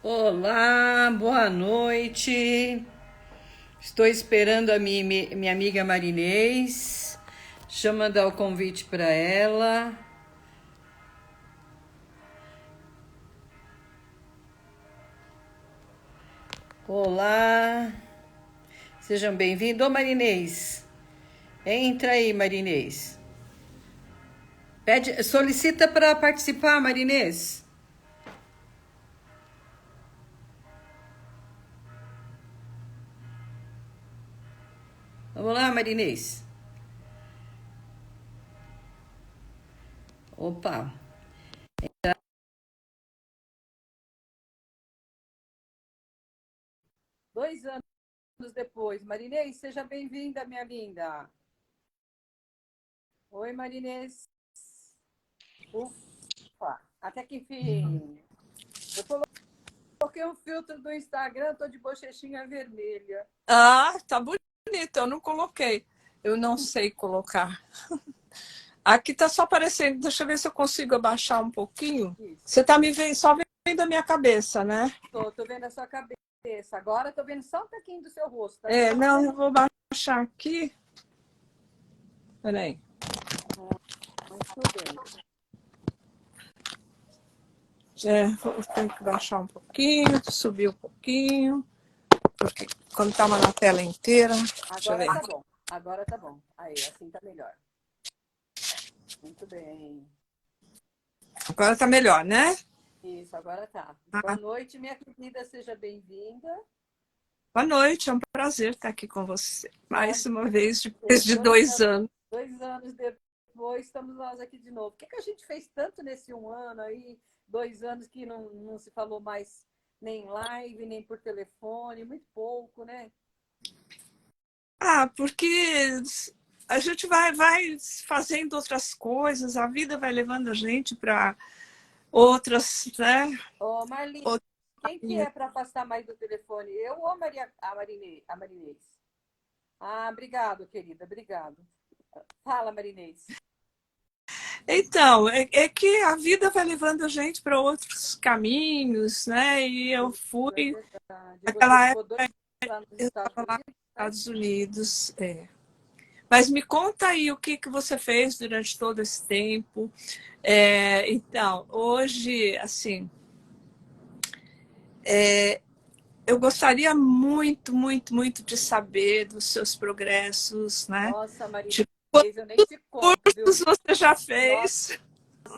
Olá, boa noite. Estou esperando a minha amiga Marinês. Deixa eu mandar o convite para ela. Olá, sejam bem-vindos. Ô Marinês, entra aí, Marinês. Solicita para participar, Marinês. Vamos lá, Marinês. Opa, 2 anos depois. Marinês, seja bem-vinda, minha linda. Oi, Marinês. Ufa, até que enfim. Eu coloquei um filtro do Instagram, tô de bochechinha vermelha. Ah, tá bonito, eu não coloquei. Eu não sei colocar. Aqui tá só aparecendo, deixa eu ver se eu consigo abaixar um pouquinho. Isso. Você tá me vendo, só vendo a minha cabeça, né? Tô vendo a sua cabeça. Agora tô vendo só um pouquinho do seu rosto. Tá É, não, vendo? eu vou baixar aqui. Peraí. Muito bem. Vou ter que baixar um pouquinho, subir um pouquinho, porque quando tava na tela inteira. Deixa eu Agora ver. tá bom. Agora tá bom. Aí, assim tá melhor. Muito bem. Agora tá melhor, né? Isso, agora tá. Boa Ah, noite, minha querida. Seja bem-vinda. boa noite, é um prazer estar aqui com você. Mais uma vez, depois de Dois, 2 anos. 2 anos depois, estamos nós aqui de novo. O que a gente fez tanto nesse 1 ano aí, 2 anos que não se falou mais nem live, nem por telefone, muito pouco, né? Ah, porque a gente vai fazendo outras coisas, a vida vai levando a gente para outras, né? Ô, Marli, Outros quem que caminhos. é para passar mais do telefone? Eu ou a Marinês? Ah, obrigado, querida, obrigado. Fala, Marinês. Então, é que a vida vai levando a gente para outros caminhos, né? E eu Isso é fui, verdade. Você naquela ficou época, 2 anos nos eu Estados estava lá Unidos, nos né? Estados Unidos. Mas me conta aí o que você fez durante todo esse tempo. Então, hoje, assim, eu gostaria muito, muito, muito de saber dos seus progressos, né? Nossa, Marinês, De eu nem te conto, viu? quantos você já Nossa, fez.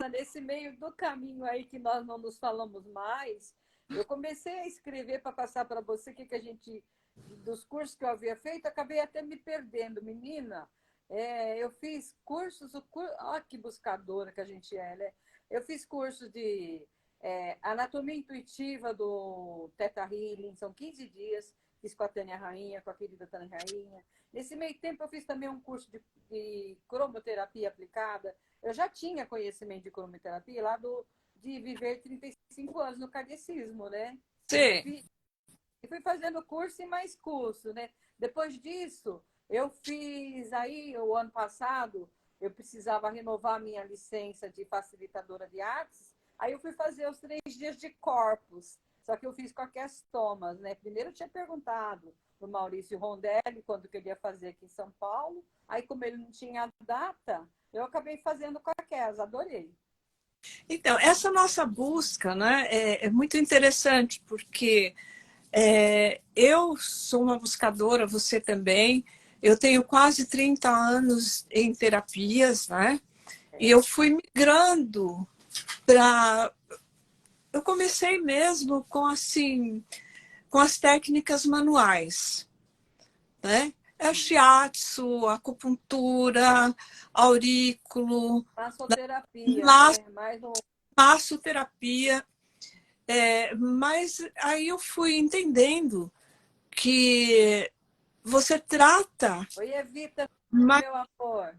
nesse meio do caminho aí que nós não nos falamos mais, eu comecei a escrever para passar para você o que a gente, dos cursos que eu havia feito, acabei até me perdendo, menina. Eu fiz cursos, olha que buscadora que a gente é, né? Eu fiz cursos de anatomia intuitiva do Theta Healing, são 15 dias, fiz com a Tânia Rainha, com a querida Tânia Rainha. Nesse meio tempo eu fiz também um curso de cromoterapia aplicada. Eu já tinha conhecimento de cromoterapia lá de viver 35 anos no kardecismo, né? Sim. E fui fazendo curso e mais curso, né? Depois disso, eu fiz aí, o ano passado, eu precisava renovar a minha licença de facilitadora de artes, aí eu fui fazer os 3 dias de corpus, só que eu fiz com a Cass Thomas, né? Primeiro eu tinha perguntado para o Maurício Rondelli quando que ele ia fazer aqui em São Paulo, aí como ele não tinha data, eu acabei fazendo com a Cass, adorei. Então, essa nossa busca, né, é muito interessante, porque eu sou uma buscadora, você também. Eu tenho quase 30 anos em terapias, né? E É, eu fui migrando para. Eu comecei mesmo com assim, com as técnicas manuais, né? É shiatsu, acupuntura, aurículo, massoterapia, né? Mais um. massoterapia. Mas aí eu fui entendendo que você trata, Oi, Evita, mas, meu amor.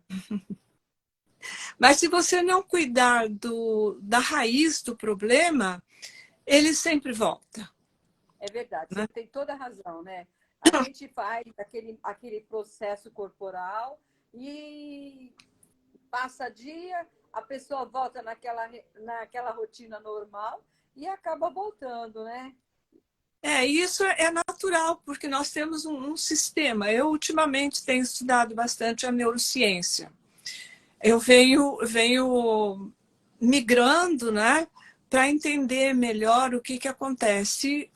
mas se você não cuidar da raiz do problema, ele sempre volta. É verdade, você Né? tem toda a razão, né? A gente faz aquele processo corporal e passa dia, a pessoa volta naquela rotina normal e acaba voltando, né? Isso é natural, porque nós temos um sistema. Eu, ultimamente, tenho estudado bastante a neurociência. Eu venho migrando, né, para entender melhor o que acontece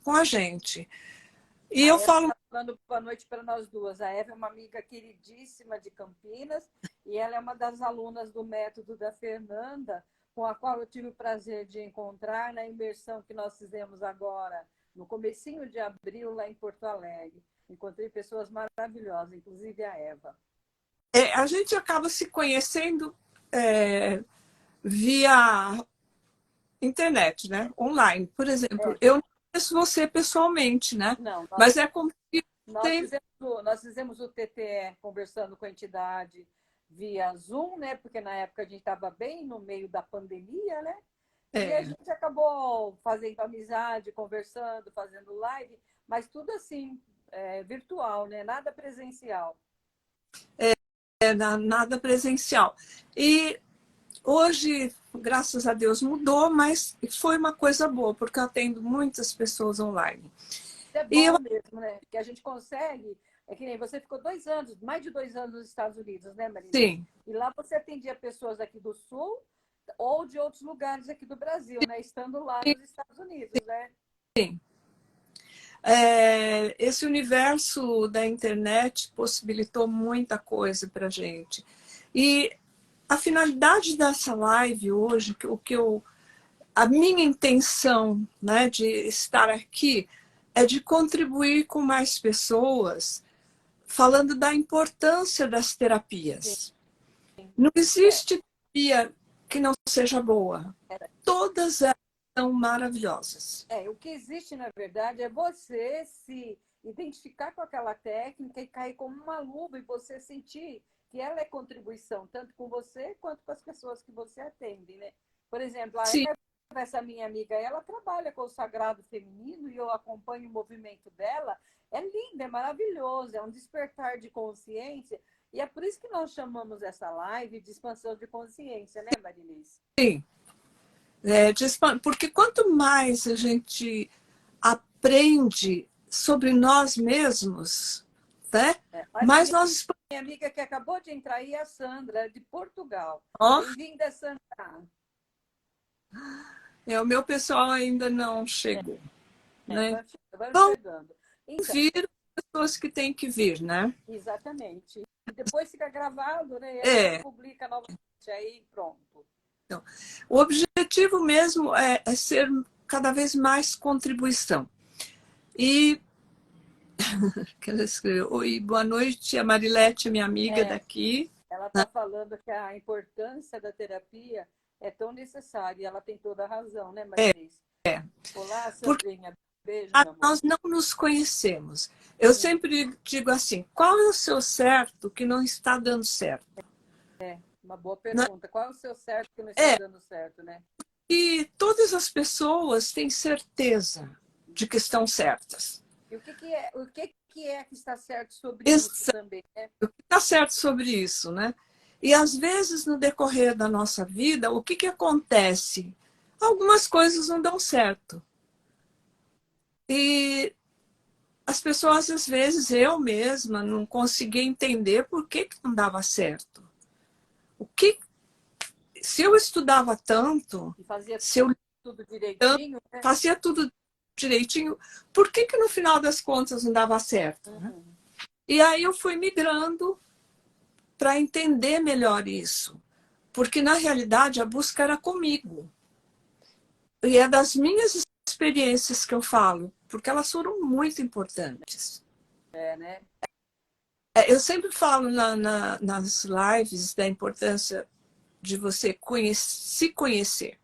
com a gente. E A eu Eva falo, está falando boa noite para nós duas. A Eva é uma amiga queridíssima de Campinas e ela é uma das alunas do método da Fernanda, com a qual eu tive o prazer de encontrar na imersão que nós fizemos agora, no comecinho de abril, lá em Porto Alegre. Encontrei pessoas maravilhosas, inclusive a Eva. a gente acaba se conhecendo via internet, né? Online. Por exemplo, É, eu não conheço você pessoalmente, né? não, Mas é como se nós sempre... fizemos nós fizemos o TTE conversando com a entidade via Zoom, né? Porque na época a gente estava bem no meio da pandemia, né? E a É, gente acabou fazendo amizade, conversando, fazendo live, mas tudo assim, virtual, né? Nada presencial. nada presencial. E hoje, graças a Deus, mudou, mas foi uma coisa boa, porque eu atendo muitas pessoas online. Isso é E eu, bom mesmo, né? Que a gente consegue. É que nem você ficou 2 anos, mais de 2 anos nos Estados Unidos, né, Marinês? sim, E lá você atendia pessoas aqui do Sul ou de outros lugares aqui do Brasil, né? Estando lá nos Estados Unidos, né? sim. Esse universo da internet possibilitou muita coisa para a gente. E a finalidade dessa live hoje, a minha intenção, né, de estar aqui é de contribuir com mais pessoas, falando da importância das Sim. terapias. Não É, existe terapia que não seja boa. Todas elas são maravilhosas. o que existe, na verdade, é você se identificar com aquela técnica e cair como uma luva e você sentir que ela é contribuição, tanto com você quanto com as pessoas que você atende, né? Por exemplo, a Sim, Eva, essa minha amiga, ela trabalha com o sagrado feminino e eu acompanho o movimento dela. É lindo, é maravilhoso, é um despertar de consciência. E é por isso que nós chamamos essa live de expansão de consciência, né, Marilise? sim. Porque quanto mais a gente aprende sobre nós mesmos, né? Olha, Mais nós expandimos. minha amiga que acabou de entrar aí é a Sandra, de Portugal. Oh, Bem-vinda, Sandra. o meu pessoal ainda não chegou, né? Vamos Vão chegando. Então, vir as pessoas que têm que vir, né? exatamente. E depois fica gravado, né? E a gente É. publica novamente, aí pronto. Então, o objetivo mesmo é ser cada vez mais contribuição. E que ela escreveu, oi, boa noite, a Marilete, minha amiga É, daqui. ela está falando que a importância da terapia é tão necessária, e ela tem toda a razão, né, Marinês? Olá, Porque Sandrinha. Beijo, meu amor. nós não nos conhecemos. Eu Hum, sempre digo assim, qual é o seu certo que não está dando certo? uma boa Né? pergunta. Qual é o seu certo que não está É, dando certo, né? e todas as pessoas têm certeza de que estão certas. E o que está certo sobre isso Está também, né? certo sobre isso, né? E às vezes, no decorrer da nossa vida, o que acontece? Algumas coisas não dão certo. E as pessoas, às vezes, eu mesma não conseguia entender por que não dava certo. O que, se eu estudava tanto, E fazia se eu tudo direitinho, né? fazia tudo direitinho, por que no final das contas não dava certo? Né? Uhum. E aí eu fui migrando para entender melhor isso. Porque, na realidade, a busca era comigo. E é das minhas experiências que eu falo, porque elas foram muito importantes. É, né? Eu sempre falo nas lives da importância de você se conhecer.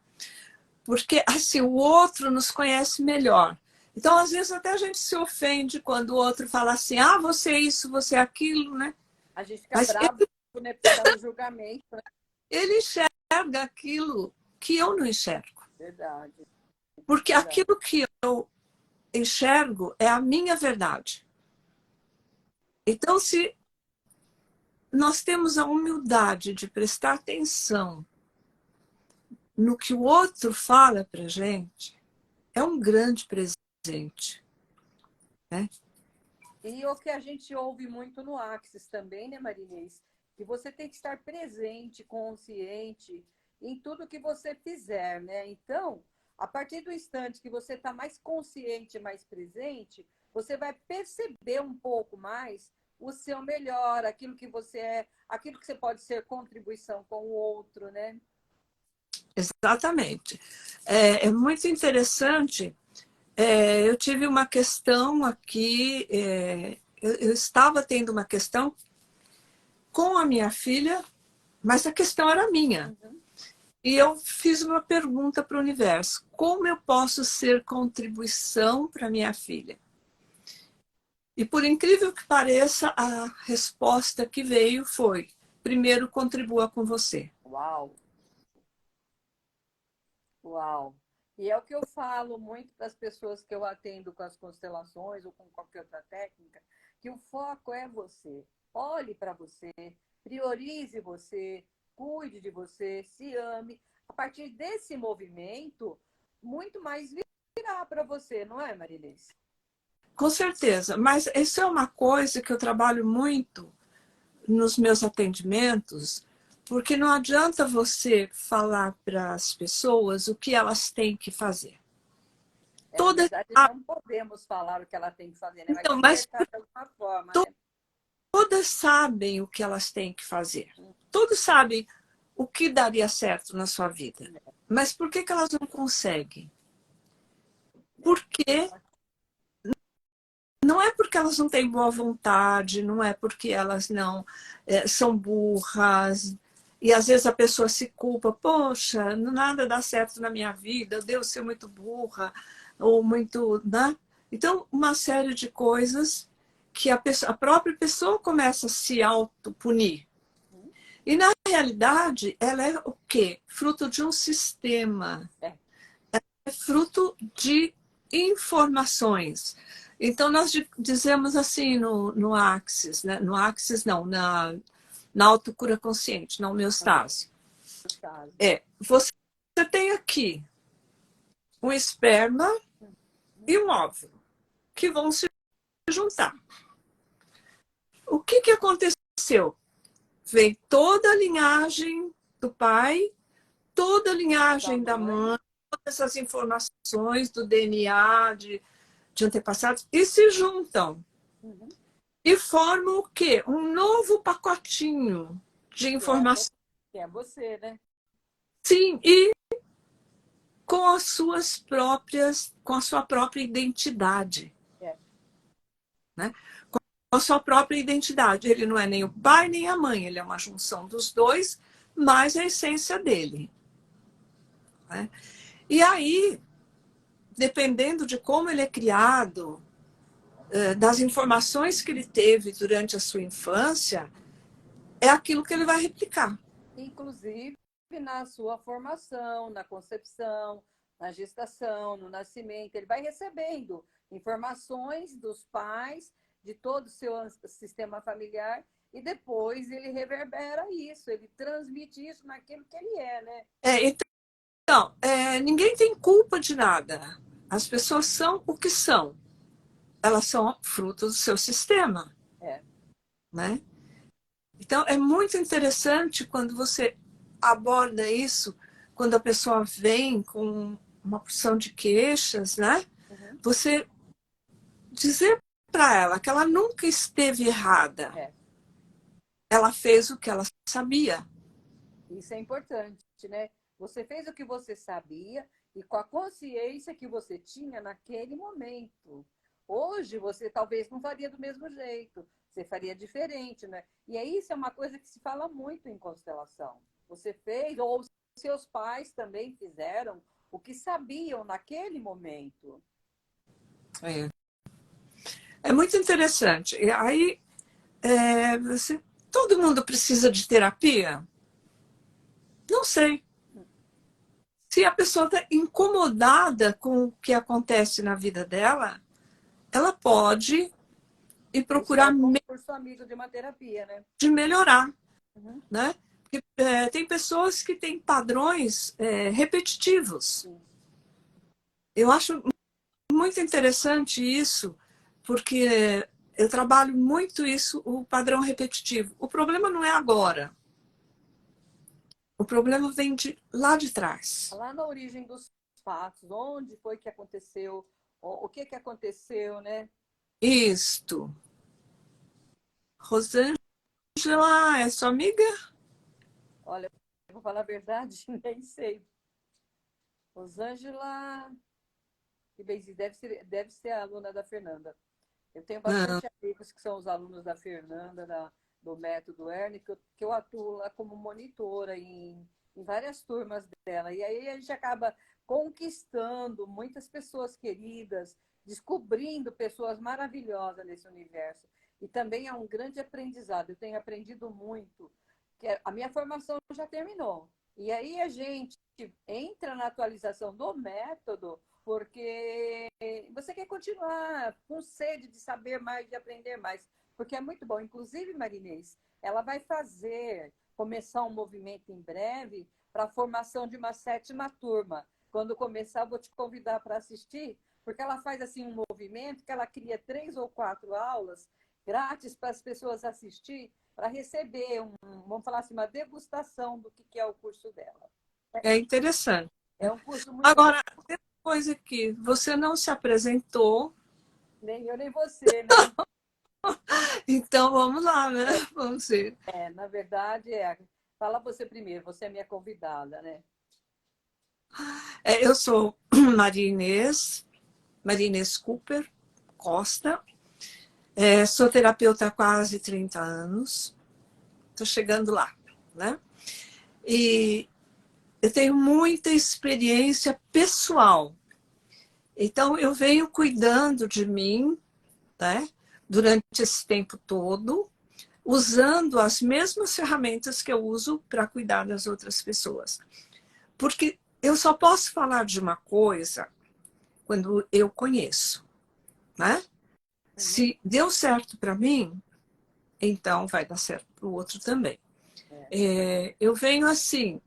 Porque assim, o outro nos conhece melhor. Então, às vezes, até a gente se ofende quando o outro fala assim, ah, você é isso, você é aquilo, né? A gente fica Mas bravo, né? Porque está no julgamento, né? ele enxerga aquilo que eu não enxergo. Verdade, Porque verdade. aquilo que eu enxergo é a minha verdade. Então, se nós temos a humildade de prestar atenção no que o outro fala para gente, é um grande presente, né? E o que a gente ouve muito no Axis também, né, Marinês? Que você tem que estar presente, consciente em tudo que você fizer, né? Então, a partir do instante que você está mais consciente, mais presente, você vai perceber um pouco mais o seu melhor, aquilo que você é, aquilo que você pode ser contribuição com o outro, né? Exatamente. É muito interessante. Eu tive uma questão aqui, eu estava tendo uma questão com a minha filha, mas a questão era minha. Uhum. E eu fiz uma pergunta para o universo: como eu posso ser contribuição para minha filha? E por incrível que pareça, a resposta que veio foi: primeiro contribua com você. Uau! Uau! E é o que eu falo muito para as pessoas que eu atendo com as constelações ou com qualquer outra técnica, que o foco é você. Olhe para você, priorize você, cuide de você, se ame. A partir desse movimento, muito mais virá para você, não é, Marinês? Com certeza, mas isso é uma coisa que eu trabalho muito nos meus atendimentos, porque não adianta você falar para as pessoas o que elas têm que fazer. É, na Todas, verdade, não podemos falar o que ela tem que fazer, né? Mas então, mas despertar de alguma forma, né? todas sabem o que elas têm que fazer. Todos sabem o que daria certo na sua vida. Mas por que elas não conseguem? Porque não é porque elas não têm boa vontade, não é porque elas não são burras. E às vezes a pessoa se culpa: poxa, nada dá certo na minha vida, eu devo ser muito burra, ou muito. Né? Então, uma série de coisas que a própria pessoa começa a se autopunir. E na realidade, ela é o quê? Fruto de um sistema. É. É fruto de informações. Então, nós dizemos assim no Axis, né? No Axis não, na autocura consciente, na homeostase. Você tem aqui um esperma e um óvulo que vão se juntar. O que aconteceu? Vem toda a linhagem do pai, toda a linhagem da mãe, todas essas informações do DNA, de antepassados, e se juntam. Uhum. E formam o quê? Um novo pacotinho de informação. Que é você, né? Sim, e com as suas próprias, com a sua própria identidade. É. Né? Com a sua própria identidade. Ele não é nem o pai nem a mãe, ele é uma junção dos dois, mais a essência dele. Né? E aí, dependendo de como ele é criado, das informações que ele teve durante a sua infância, é aquilo que ele vai replicar. Inclusive na sua formação, na concepção, na gestação, no nascimento, ele vai recebendo informações dos pais, de todo o seu sistema familiar, e depois ele reverbera isso, ele transmite isso naquilo que ele é, né? Então, ninguém tem culpa de nada. As pessoas são o que são. Elas são fruto do seu sistema. É. Né? Então, é muito interessante quando você aborda isso, quando a pessoa vem com uma porção de queixas, né? Uhum. Você dizer para ela que ela nunca esteve errada. É. Ela fez o que ela sabia. Isso é importante, né? Você fez o que você sabia e com a consciência que você tinha naquele momento. Hoje você talvez não faria do mesmo jeito, você faria diferente, né? E aí isso é uma coisa que se fala muito em constelação. Você fez, ou seus pais também fizeram o que sabiam naquele momento. É muito interessante. E aí, todo mundo precisa de terapia? Não sei. Se a pessoa está incomodada com o que acontece na vida dela, ela pode ir procurar Por seu amigo de uma terapia, né? de melhorar. Uhum. Né? Porque, tem pessoas que têm padrões repetitivos. Sim. Eu acho muito interessante isso, porque eu trabalho muito isso, o padrão repetitivo. O problema não é agora. O problema vem de lá de trás. Lá na origem dos fatos, onde foi que aconteceu, o que que aconteceu, né? Isto. Rosângela, é sua amiga? Olha, eu vou falar a verdade, nem sei. Rosângela, deve ser a aluna da Fernanda. Eu tenho Não. bastante amigos que são os alunos da Fernanda, do método Ernie, que eu atuo lá como monitora em várias turmas dela. E aí a gente acaba conquistando muitas pessoas queridas, descobrindo pessoas maravilhosas nesse universo. E também é um grande aprendizado. Eu tenho aprendido muito, que a minha formação já terminou. E aí a gente entra na atualização do método porque você quer continuar com sede de saber mais, de aprender mais, porque é muito bom. Inclusive, Marinês, ela vai começar um movimento em breve para a formação de uma 7ª turma. Quando começar, eu vou te convidar para assistir, porque ela faz assim um movimento que ela cria 3 ou 4 aulas grátis para as pessoas assistir, para receber, vamos falar assim, uma degustação do que é o curso dela. É interessante. É um curso muito bom. Agora, tem uma coisa aqui. Você não se apresentou, Nem eu, nem você, né? então vamos lá, né? Vamos ver. Na verdade, fala você primeiro, você é minha convidada, né? Eu sou Maria Inês Cooper Costa. Sou terapeuta há quase 30 anos. Estou chegando lá, né? E eu tenho muita experiência pessoal. Então, eu venho cuidando de mim, né? Durante esse tempo todo, usando as mesmas ferramentas que eu uso para cuidar das outras pessoas. Porque eu só posso falar de uma coisa quando eu conheço, né? Se deu certo para mim, então vai dar certo para o outro também. Eu venho assim.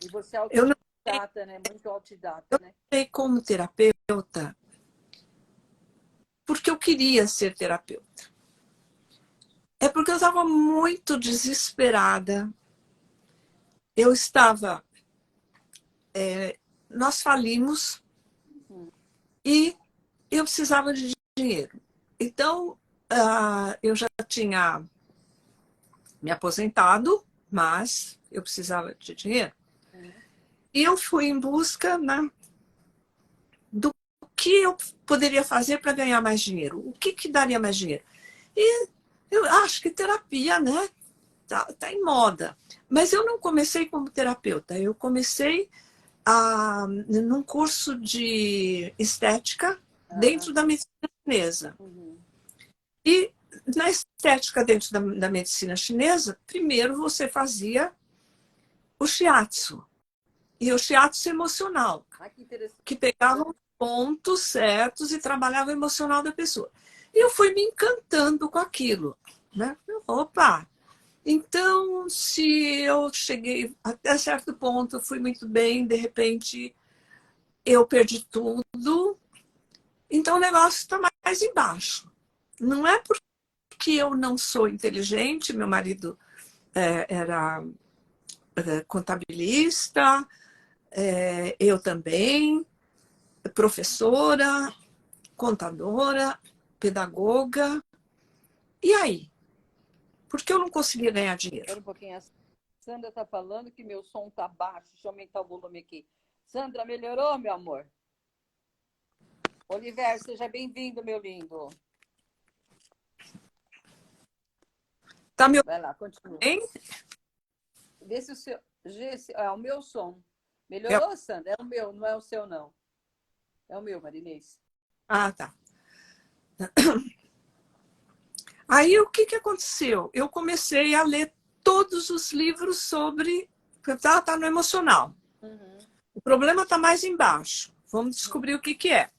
E você é Eu não autodidata, né? Muito autodidata, né? sei como terapeuta, porque eu queria ser terapeuta. É porque eu estava muito desesperada. Eu estava. Nós falimos e eu precisava de dinheiro. Então, eu já tinha me aposentado, mas eu precisava de dinheiro. E eu fui em busca, né, do que eu poderia fazer para ganhar mais dinheiro. O que daria mais dinheiro? E eu acho que terapia, né? Tá em moda. Mas eu não comecei como terapeuta. Eu comecei num curso de estética dentro da medicina chinesa. E na estética dentro da medicina chinesa, primeiro você fazia o shiatsu. E o shiatsu emocional, que pegava os pontos certos e trabalhava o emocional da pessoa. E eu fui me encantando com aquilo. Né? Opa! Então, se eu cheguei até certo ponto, fui muito bem, de repente eu perdi tudo, então o negócio está mais embaixo. Não é porque eu não sou inteligente, meu marido era contabilista, eu também, professora, contadora, pedagoga. E aí? Por que eu não conseguia ganhar dinheiro? Espera um pouquinho. A Sandra está falando que meu som está baixo. Deixa eu aumentar o volume aqui. Sandra, melhorou, meu amor? Oliver, seja bem-vindo, meu lindo. Tá me Vai lá, continua. ouvindo? Vê se o seu. É o meu som. Melhorou, Sandra? É o meu, não é o seu, não. É o meu, Marinês. Ah, tá. Aí o que aconteceu? Eu comecei a ler todos os livros sobre. Tá no emocional. O problema está mais embaixo. Vamos descobrir o que é.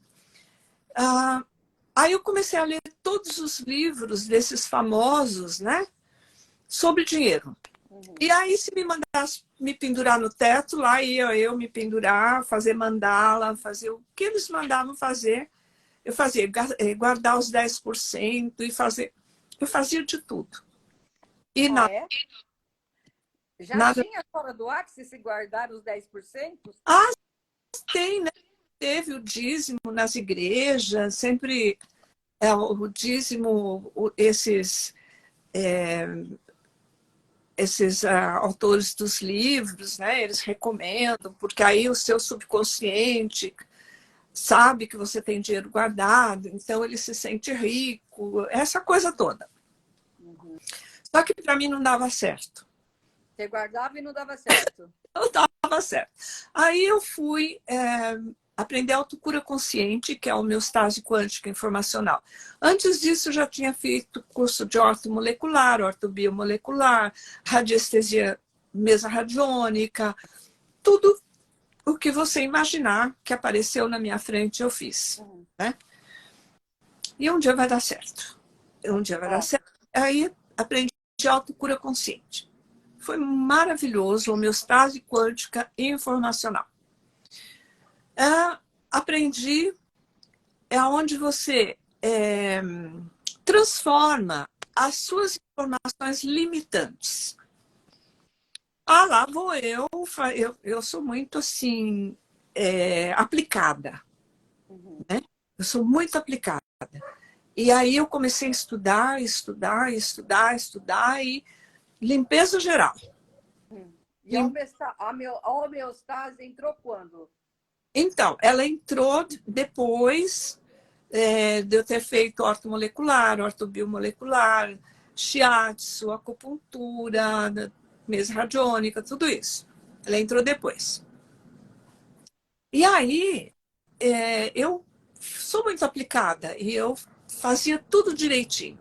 Aí eu comecei a ler todos os livros desses famosos, né? Sobre dinheiro. E aí, se me mandasse me pendurar no teto, lá ia eu me pendurar, fazer mandala, fazer o que eles mandavam fazer. Eu fazia guardar os 10% e fazer. Eu fazia de tudo. E Ah, nada, é? Já nada. tinha fora do Axis se guardar os 10%? Ah, tem, né? Teve o dízimo nas igrejas, sempre o dízimo, esses autores dos livros, né? Eles recomendam, porque aí o seu subconsciente sabe que você tem dinheiro guardado, então ele se sente rico, essa coisa toda. Uhum. Só que para mim não dava certo. Você guardava e não dava certo. Não dava certo. Aí eu fui aprender autocura consciente, que é homeostase quântica informacional. Antes disso, eu já tinha feito curso de ortomolecular, ortobiomolecular, radiestesia mesaradiônica, tudo o que você imaginar que apareceu na minha frente, eu fiz. Né? E um dia vai dar certo. Um dia vai dar certo. Aí aprendi autocura consciente. Foi maravilhoso, homeostase quântica informacional. Aprendi onde você transforma as suas informações limitantes. Ah, lá vou eu sou muito assim, aplicada. Né? Eu sou muito aplicada. E aí eu comecei a estudar e limpeza geral. E a homeostase entrou quando? Então, ela entrou depois de eu ter feito ortomolecular, ortobiomolecular, shiatsu, acupuntura, mesa radiônica, tudo isso. Ela entrou depois. E aí, eu sou muito aplicada e eu fazia tudo direitinho.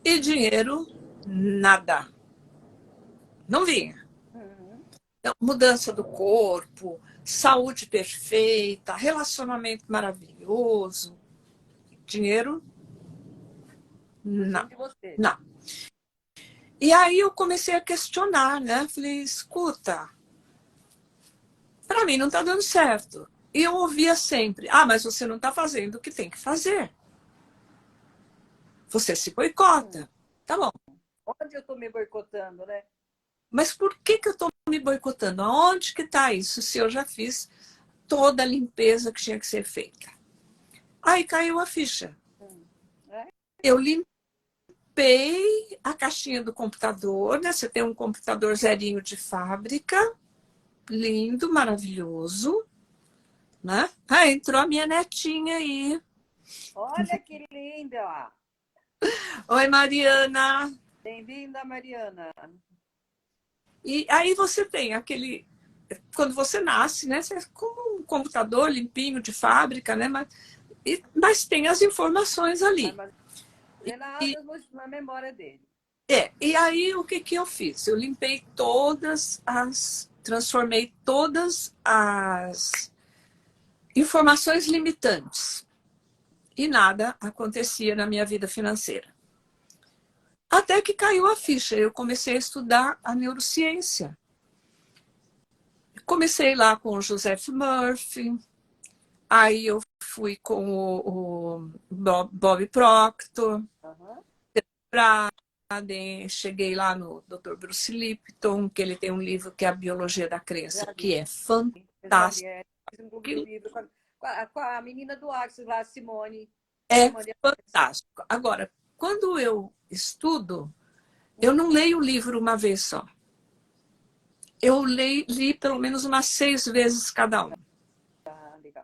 E dinheiro, nada. Não vinha. Então, mudança do corpo, saúde perfeita, relacionamento maravilhoso, dinheiro, não, De você. não. E aí eu comecei a questionar, né? Falei, escuta, para mim não está dando certo. E eu ouvia sempre, mas você não está fazendo o que tem que fazer. Você se boicota. Tá bom. Onde eu estou me boicotando, né? Mas por que eu estou me boicotando? Aonde que está isso se eu já fiz toda a limpeza que tinha que ser feita? Aí caiu a ficha. Eu limpei a caixinha do computador, né? Você tem um computador zerinho de fábrica, lindo, maravilhoso, né? Entrou a minha netinha aí. Olha que linda! Oi, Mariana. Bem-vinda, Mariana. E aí você tem aquele... Quando você nasce, né? Você é como um computador limpinho de fábrica, né? Mas tem as informações ali. Armazenadas na memória dele. E aí o que eu fiz? Eu limpei transformei todas as informações limitantes. E nada acontecia na minha vida financeira. Até que caiu a ficha, eu comecei a estudar a neurociência. Comecei lá com o Joseph Murphy, aí eu fui com o Bob Proctor, cheguei lá no Dr. Bruce Lipton, que ele tem um livro que é A Biologia da Crença, que é fantástico. Com a menina do Axis lá, Simone. É fantástico. Agora, quando eu estudo, eu não leio o livro uma vez só. Eu li pelo menos umas 6 vezes cada um.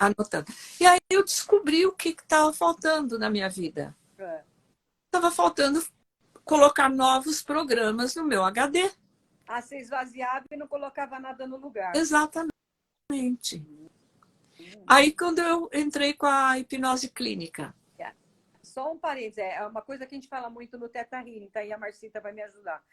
Anotando. E aí eu descobri o que estava faltando na minha vida. Estava faltando colocar novos programas no meu HD. Você esvaziava e não colocava nada no lugar. Exatamente. Aí quando eu entrei com a hipnose clínica. Só um parênteses, é uma coisa que a gente fala muito no Theta Healing, tá aí a Marcita vai me ajudar.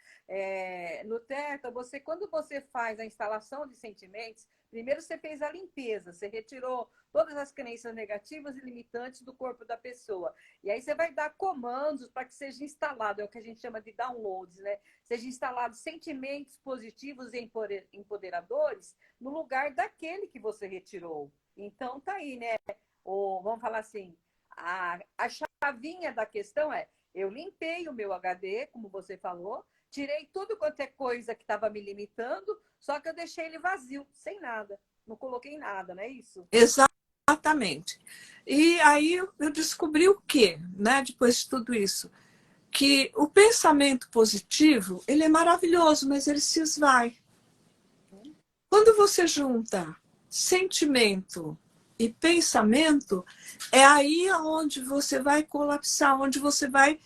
No Theta, quando você faz a instalação de sentimentos, Primeiro você fez a limpeza, você retirou todas as crenças negativas e limitantes do corpo da pessoa. E aí você vai dar comandos para que seja instalado, é o que a gente chama de downloads, né? Seja instalado sentimentos positivos e empoderadores no lugar daquele que você retirou. Então tá aí, né? Ou, vamos falar assim, a chavinha da questão é, eu limpei o meu HD, como você falou, tirei tudo quanto é coisa que estava me limitando, só que eu deixei ele vazio, sem nada. Não coloquei nada, não é isso? Exatamente. E aí eu descobri o quê, né, depois de tudo isso? Que o pensamento positivo, ele é maravilhoso, mas ele se esvai. Quando você junta sentimento e pensamento, é aí onde você vai colapsar, onde você vai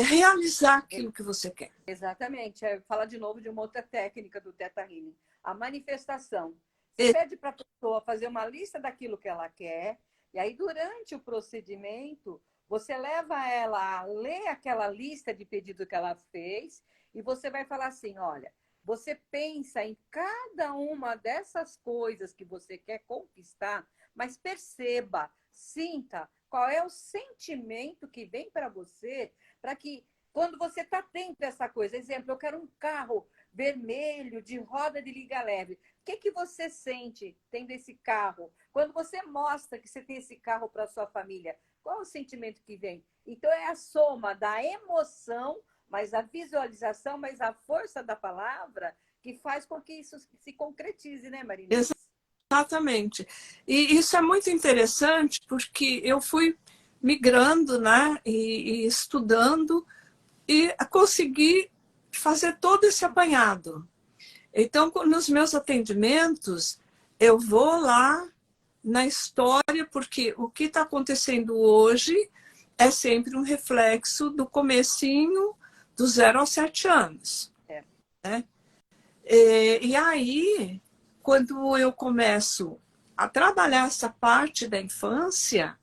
realizar aquilo que você quer. Exatamente. Fala de novo de uma outra técnica do Theta Healing, a manifestação. Você pede para a pessoa fazer uma lista daquilo que ela quer, e aí durante o procedimento, você leva ela a ler aquela lista de pedido que ela fez, e você vai falar assim, olha, você pensa em cada uma dessas coisas que você quer conquistar, mas perceba, sinta qual é o sentimento que vem para você, para que quando você está tendo essa coisa, exemplo, eu quero um carro vermelho, de roda de liga leve. O que, que você sente tendo esse carro? Quando você mostra que você tem esse carro para sua família, qual é o sentimento que vem? Então, é a soma da emoção, mais a visualização, mais a força da palavra, que faz com que isso se concretize, né, Marina? Exatamente. E isso é muito interessante, porque eu fui migrando, né, e estudando, e consegui fazer todo esse apanhado. Então, nos meus atendimentos, eu vou lá na história, porque o que está acontecendo hoje é sempre um reflexo do comecinho do 0 aos 7 anos. Né? E aí, quando eu começo a trabalhar essa parte da infância,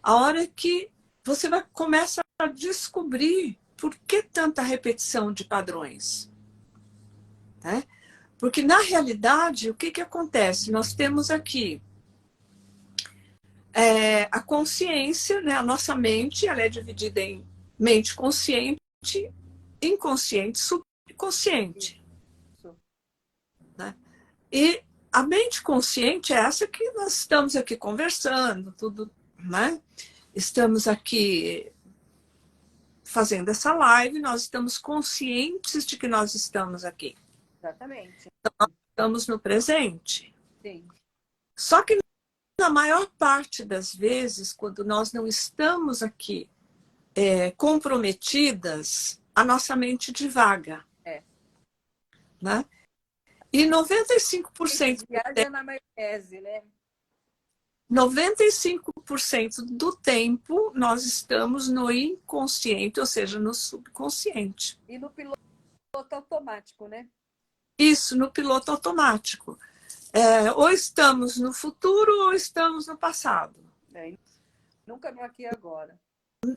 a hora que você começa a descobrir por que tanta repetição de padrões. Né? Porque, na realidade, o que acontece? Nós temos aqui a consciência, né? A nossa mente, ela é dividida em mente consciente, inconsciente, subconsciente. Né? E a mente consciente é essa que nós estamos aqui conversando, tudo, né? Estamos aqui fazendo essa live, nós estamos conscientes de que nós estamos aqui. Exatamente. Estamos no presente. Sim. Só que na maior parte das vezes, quando nós não estamos aqui comprometidas, a nossa mente divaga. Né? E 95% viaja na maionese, né? 95% do tempo nós estamos no inconsciente, ou seja, no subconsciente. E no piloto automático, né? Isso, no piloto automático. Ou estamos no futuro ou estamos no passado. Nunca no aqui e agora.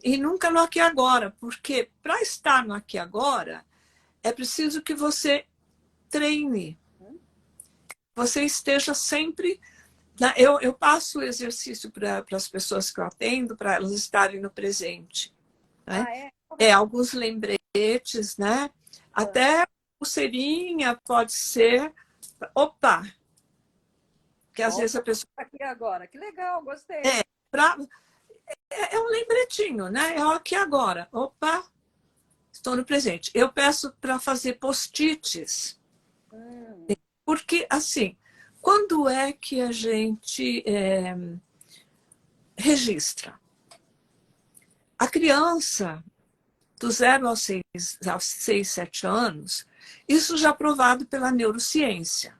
E nunca no aqui e agora, porque para estar no aqui e agora, é preciso que você treine. Você esteja sempre... Eu passo o exercício para as pessoas que eu atendo, para elas estarem no presente. Né? Alguns lembretes, né? Até pulseirinha pode ser... Opa! Que às vezes a pessoa... Aqui agora, que legal, gostei. É um lembretinho, né? É aqui agora. Opa! Estou no presente. Eu peço para fazer post-its. Porque, assim, quando é que a gente registra? A criança, do 0 aos 6, 7 anos, isso já provado pela neurociência.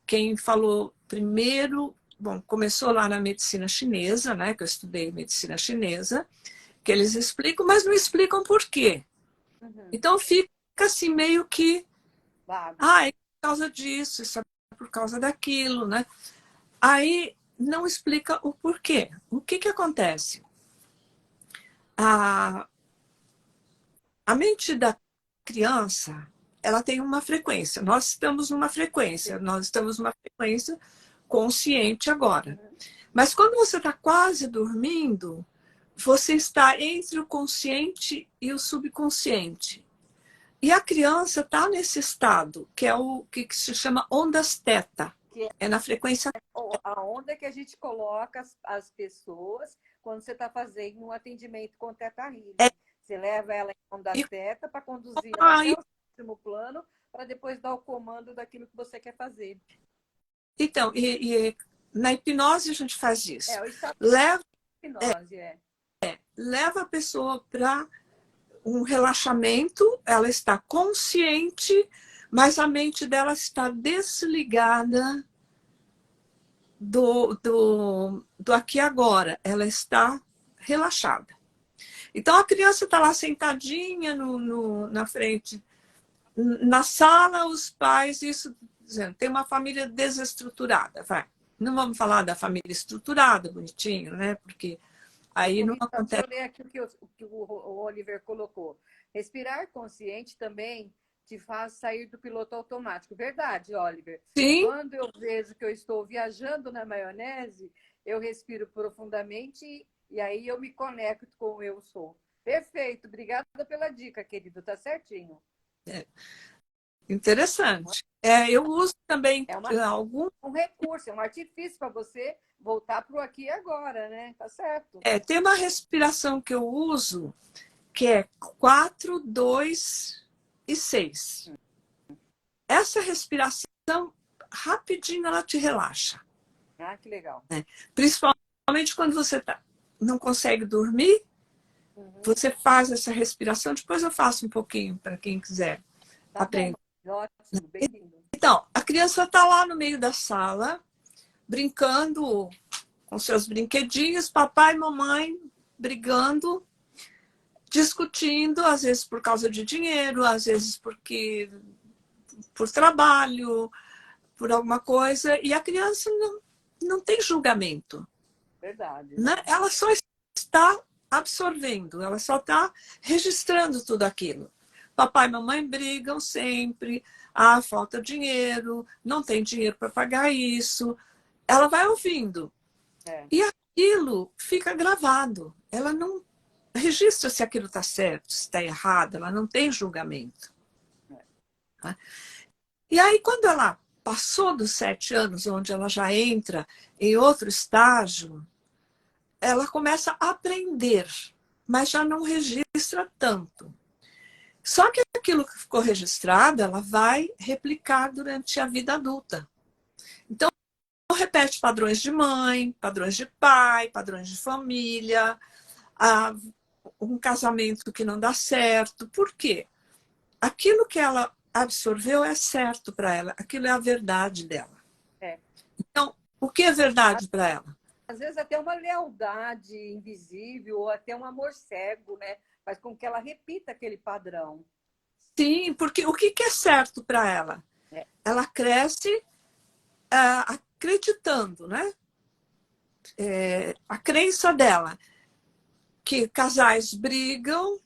Quem falou primeiro, bom, começou lá na medicina chinesa, né, que eu estudei medicina chinesa, que eles explicam, mas não explicam por quê. Então fica assim meio que, é por causa disso, isso é por causa daquilo, né? Aí não explica o porquê. O que acontece? A mente da criança, ela tem uma frequência. Nós estamos numa frequência, nós estamos numa frequência consciente agora. Mas quando você está quase dormindo, você está entre o consciente e o subconsciente. E a criança está nesse estado, que é o que se chama ondas teta. É na frequência... A onda que a gente coloca as pessoas quando você está fazendo um atendimento com Teta Healing. Você leva ela em onda teta para conduzir ela até o próximo plano, para depois dar o comando daquilo que você quer fazer. Então, na hipnose a gente faz isso. O estado leva, de hipnose, leva a pessoa para um relaxamento, ela está consciente, mas a mente dela está desligada do aqui e agora. Ela está relaxada. Então, a criança está lá sentadinha na frente. Na sala, os pais, isso dizendo, tem uma família desestruturada. Vai. Não vamos falar da família estruturada, bonitinho, né? Porque aí não acontece. Eu ler aqui o que o Oliver colocou. Respirar consciente também te faz sair do piloto automático. Verdade, Oliver. Sim. Quando eu vejo que eu estou viajando na maionese, eu respiro profundamente e aí eu me conecto com o eu sou. Perfeito. Obrigada pela dica, querido. Tá certinho. Interessante. Eu uso também um recurso, é um artifício para você voltar para o aqui e agora, né? Tá certo. Tem uma respiração que eu uso que é 4, 2 e 6. Essa respiração, rapidinho, ela te relaxa. Ah, que legal. Principalmente quando você não consegue dormir, você faz essa respiração. Depois eu faço um pouquinho para quem quiser aprender. Ótimo, bem-vindo. Então, a criança está lá no meio da sala, brincando com seus brinquedinhos, papai e mamãe brigando, discutindo, às vezes por causa de dinheiro, às vezes por trabalho, por alguma coisa, e a criança não tem julgamento. Verdade. Né? Ela só está absorvendo, ela só está registrando tudo aquilo. Papai e mamãe brigam sempre, falta dinheiro, não tem dinheiro para pagar isso. Ela vai ouvindo. E aquilo fica gravado. Ela não registra se aquilo está certo, se está errado, ela não tem julgamento. E aí, quando ela passou dos 7 anos, onde ela já entra em outro estágio, ela começa a aprender, mas já não registra tanto. Só que aquilo que ficou registrado, ela vai replicar durante a vida adulta. Então, repete padrões de mãe, padrões de pai, padrões de família, um casamento que não dá certo. Por quê? Aquilo que ela absorveu é certo para ela, aquilo é a verdade dela. Então, o que é verdade para ela? Às vezes até uma lealdade invisível ou até um amor cego, né? Faz com que ela repita aquele padrão. Sim, porque o que é certo para ela? Ela cresce acreditando, né? A crença dela que casais brigam,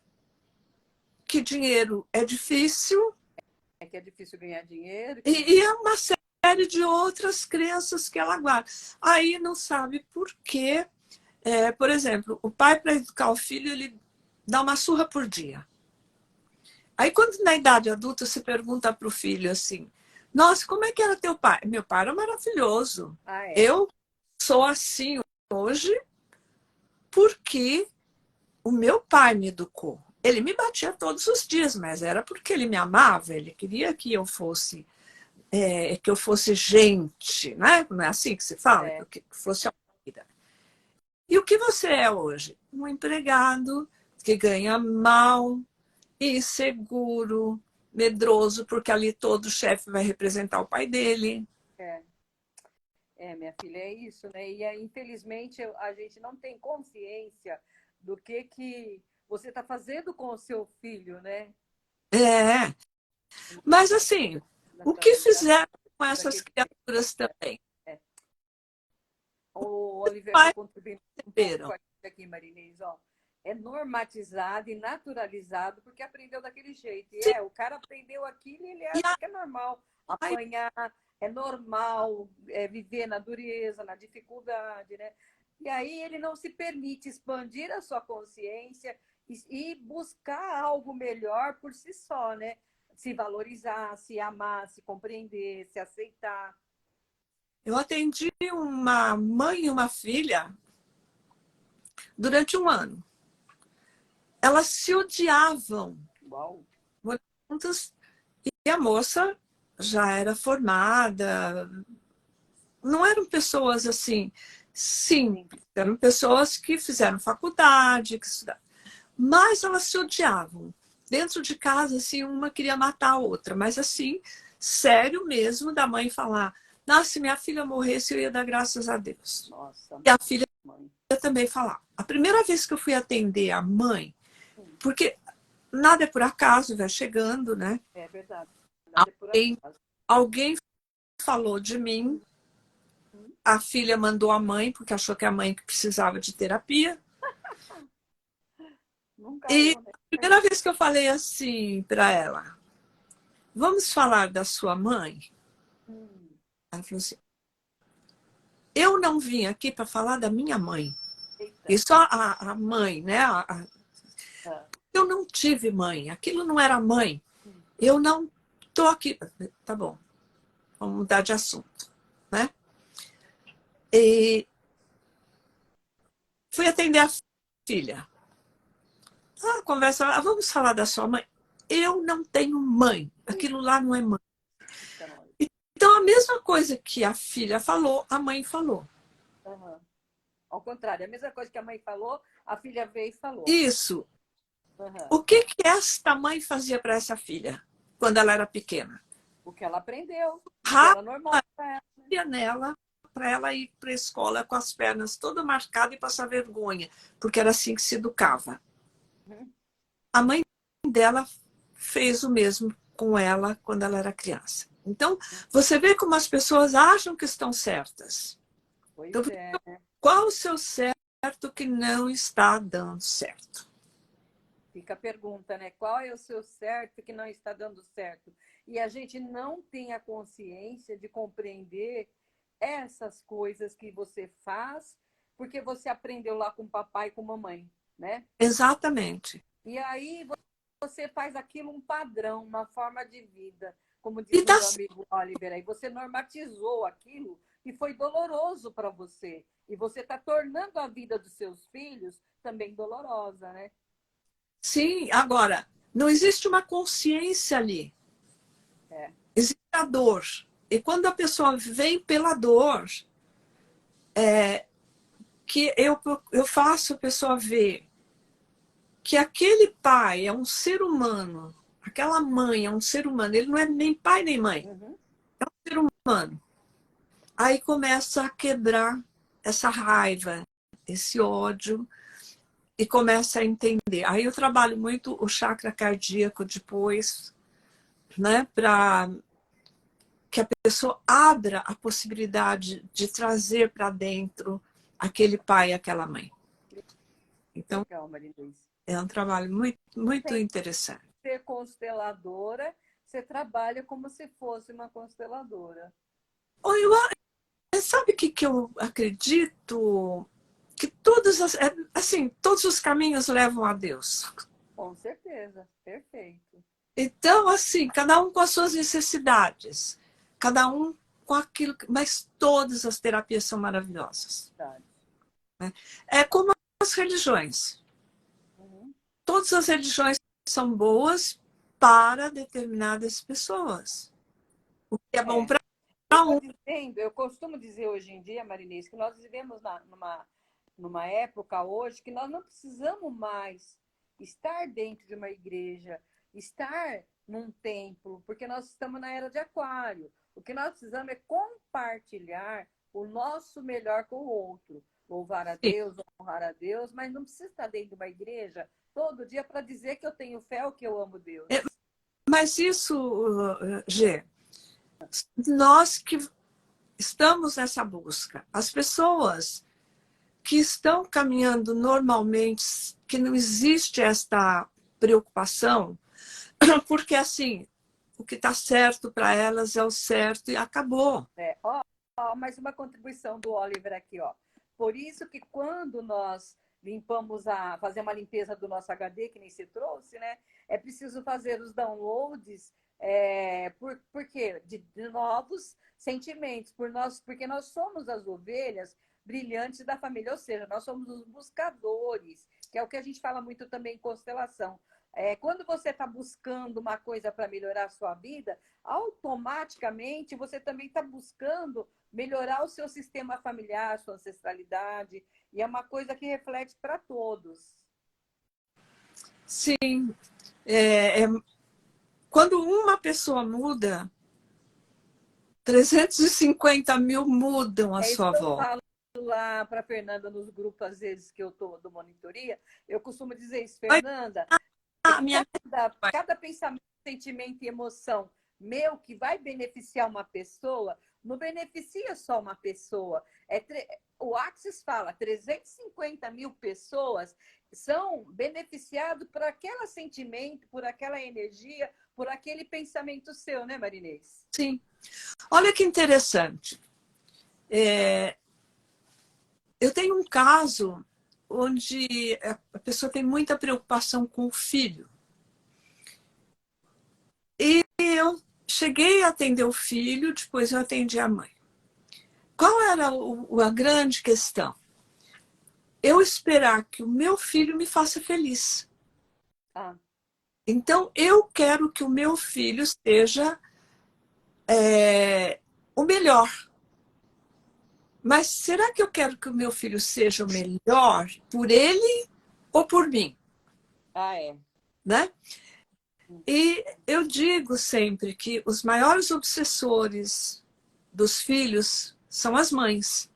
que dinheiro é difícil. Que é difícil ganhar dinheiro. E é uma série de outras crenças que ela guarda. Aí não sabe por quê. Por exemplo, o pai, para educar o filho, ele dá uma surra por dia. Aí, quando na idade adulta você pergunta para o filho assim, nossa, como é que era teu pai? Meu pai era maravilhoso. Eu sou assim hoje porque o meu pai me educou. Ele me batia todos os dias, mas era porque ele me amava, ele queria que eu fosse gente, né? Não é assim que se fala? Que fosse a vida. E o que você é hoje? Um empregado que ganha mal, inseguro, medroso, porque ali todo chefe vai representar o pai dele. Minha filha, é isso, né? E infelizmente a gente não tem consciência do que você está fazendo com o seu filho, né? Mas assim, o que fizeram com essas criaturas também? O Oliver está contribuindo um pouco aqui, Marinês, ó. é normatizado e naturalizado porque aprendeu daquele jeito. E Sim, o cara aprendeu aquilo e ele e acha que é normal aí apanhar, é normal viver na dureza, na dificuldade, né? E aí ele não se permite expandir a sua consciência e buscar algo melhor por si só, né? Se valorizar, se amar, se compreender, se aceitar. eu atendi uma mãe e uma filha durante um ano. Elas se odiavam, Uau! moravam juntas, e a moça já era formada. Não eram pessoas assim, sim, Sim. eram pessoas que fizeram faculdade, que estudaram, mas elas se odiavam. Dentro de casa, assim, uma queria matar a outra, mas assim, sério mesmo, da mãe falar: nossa, se minha filha morresse, eu ia dar graças a Deus. Nossa, E a filha mãe. também falar. A primeira vez que eu fui atender a mãe, Sim, porque nada é por acaso, vai chegando, né? é verdade. Nada é por Alguém, acaso. alguém falou de mim, Uhum. a filha mandou a mãe, porque achou que a mãe precisava de terapia. Nunca E eu, né? a primeira vez que eu falei assim para ela: vamos falar da sua mãe? Hum, Ela falou assim: eu não vim aqui para falar da minha mãe. eita. Isso a mãe, né? Ah, Eu não tive mãe, aquilo não era mãe. hum, Eu não tô aqui. Tá bom, vamos mudar de assunto, né? E fui atender a filha. Conversa, vamos falar da sua mãe. Eu não tenho mãe. Aquilo lá não é mãe. eita, nós. Então, a mesma coisa que a filha falou, a mãe falou. Aham. Ao contrário, a mesma coisa que a mãe falou, a filha veio e falou. Isso. Aham. O que que esta mãe fazia para essa filha quando ela era pequena? O que ela aprendeu, o que Rápida era normal para ela. nela para ela ir para a escola com as pernas toda marcadas e passar vergonha, porque era assim que se educava. Uhum. A mãe dela fez o mesmo com ela quando ela era criança. Então, você vê como as pessoas acham que estão certas. Então, Pois é. qual o seu certo que não está dando certo? Fica a pergunta, né? Qual é o seu certo que não está dando certo? E a gente não tem a consciência de compreender essas coisas que você faz porque você aprendeu lá com o papai e com a mamãe, né? Exatamente. E aí você faz aquilo um padrão, uma forma de vida, como E diz o dá meu amigo Oliver, aí você normatizou aquilo e foi doloroso para você. E você está tornando a vida dos seus filhos também dolorosa, né? sim, agora, não existe uma consciência ali. É. Existe a dor. E quando a pessoa vem pela dor, que eu faço a pessoa ver que aquele pai é um ser humano, aquela mãe é um ser humano, ele não é nem pai nem mãe, Uhum. é um ser humano. Aí começa a quebrar essa raiva, esse ódio, e começa a entender. Aí eu trabalho muito o chakra cardíaco depois, né, para que a pessoa abra a possibilidade de trazer para dentro aquele pai e aquela mãe. Então, Legal, Marinês. é um trabalho muito, muito Sem interessante. ser consteladora, você trabalha como se fosse uma consteladora. Oi, sabe o que eu acredito? Que assim, todos os caminhos levam a Deus. Com certeza, perfeito. Então, assim, cada um com as suas necessidades, cada um com aquilo, mas todas as terapias são maravilhosas. Verdade. É como as religiões. Uhum. Todas as religiões são boas para determinadas pessoas. O que é bom É. para Eu estou um. dizendo, eu costumo dizer hoje em dia, Marinês, que nós vivemos numa época hoje que nós não precisamos mais estar dentro de uma igreja, estar num templo, porque nós estamos na era de aquário. O que nós precisamos é compartilhar o nosso melhor com o outro. Louvar a Deus, honrar a Deus, mas não precisa estar dentro de uma igreja todo dia para dizer que eu tenho fé ou que eu amo Deus. Mas isso, Gê, nós que estamos nessa busca, as pessoas que estão caminhando normalmente, que não existe esta preocupação, porque assim, o que está certo para elas é o certo e acabou. Mais uma contribuição do Oliver aqui, ó. Por isso que quando nós fazer uma limpeza do nosso HD, que nem se trouxe, né? É preciso fazer os downloads, por quê? De novos sentimentos, porque nós somos as ovelhas brilhantes da família, ou seja, nós somos os buscadores, que é o que a gente fala muito também em constelação. Quando você está buscando uma coisa para melhorar a sua vida, automaticamente você também está buscando melhorar o seu sistema familiar, sua ancestralidade, e é uma coisa que reflete para todos. Sim. Quando uma pessoa muda, 350 mil mudam à sua volta. Eu falo lá para a Fernanda nos grupos, às vezes, que eu estou do monitoria, eu costumo dizer isso, Fernanda, cada pensamento, sentimento e emoção meu que vai beneficiar uma pessoa, não beneficia só uma pessoa. O Axis fala, 350 mil pessoas são beneficiadas por aquele sentimento, por aquela energia, por aquele pensamento seu, né, Marinês? Sim. Olha que interessante. Eu tenho um caso onde a pessoa tem muita preocupação com o filho. E eu cheguei a atender o filho, depois eu atendi a mãe. Qual era a grande questão? Eu esperar que o meu filho me faça feliz. Então, eu quero que o meu filho seja o melhor. Mas será que eu quero que o meu filho seja o melhor por ele ou por mim? Né? E eu digo sempre que os maiores obsessores dos filhos são as mães.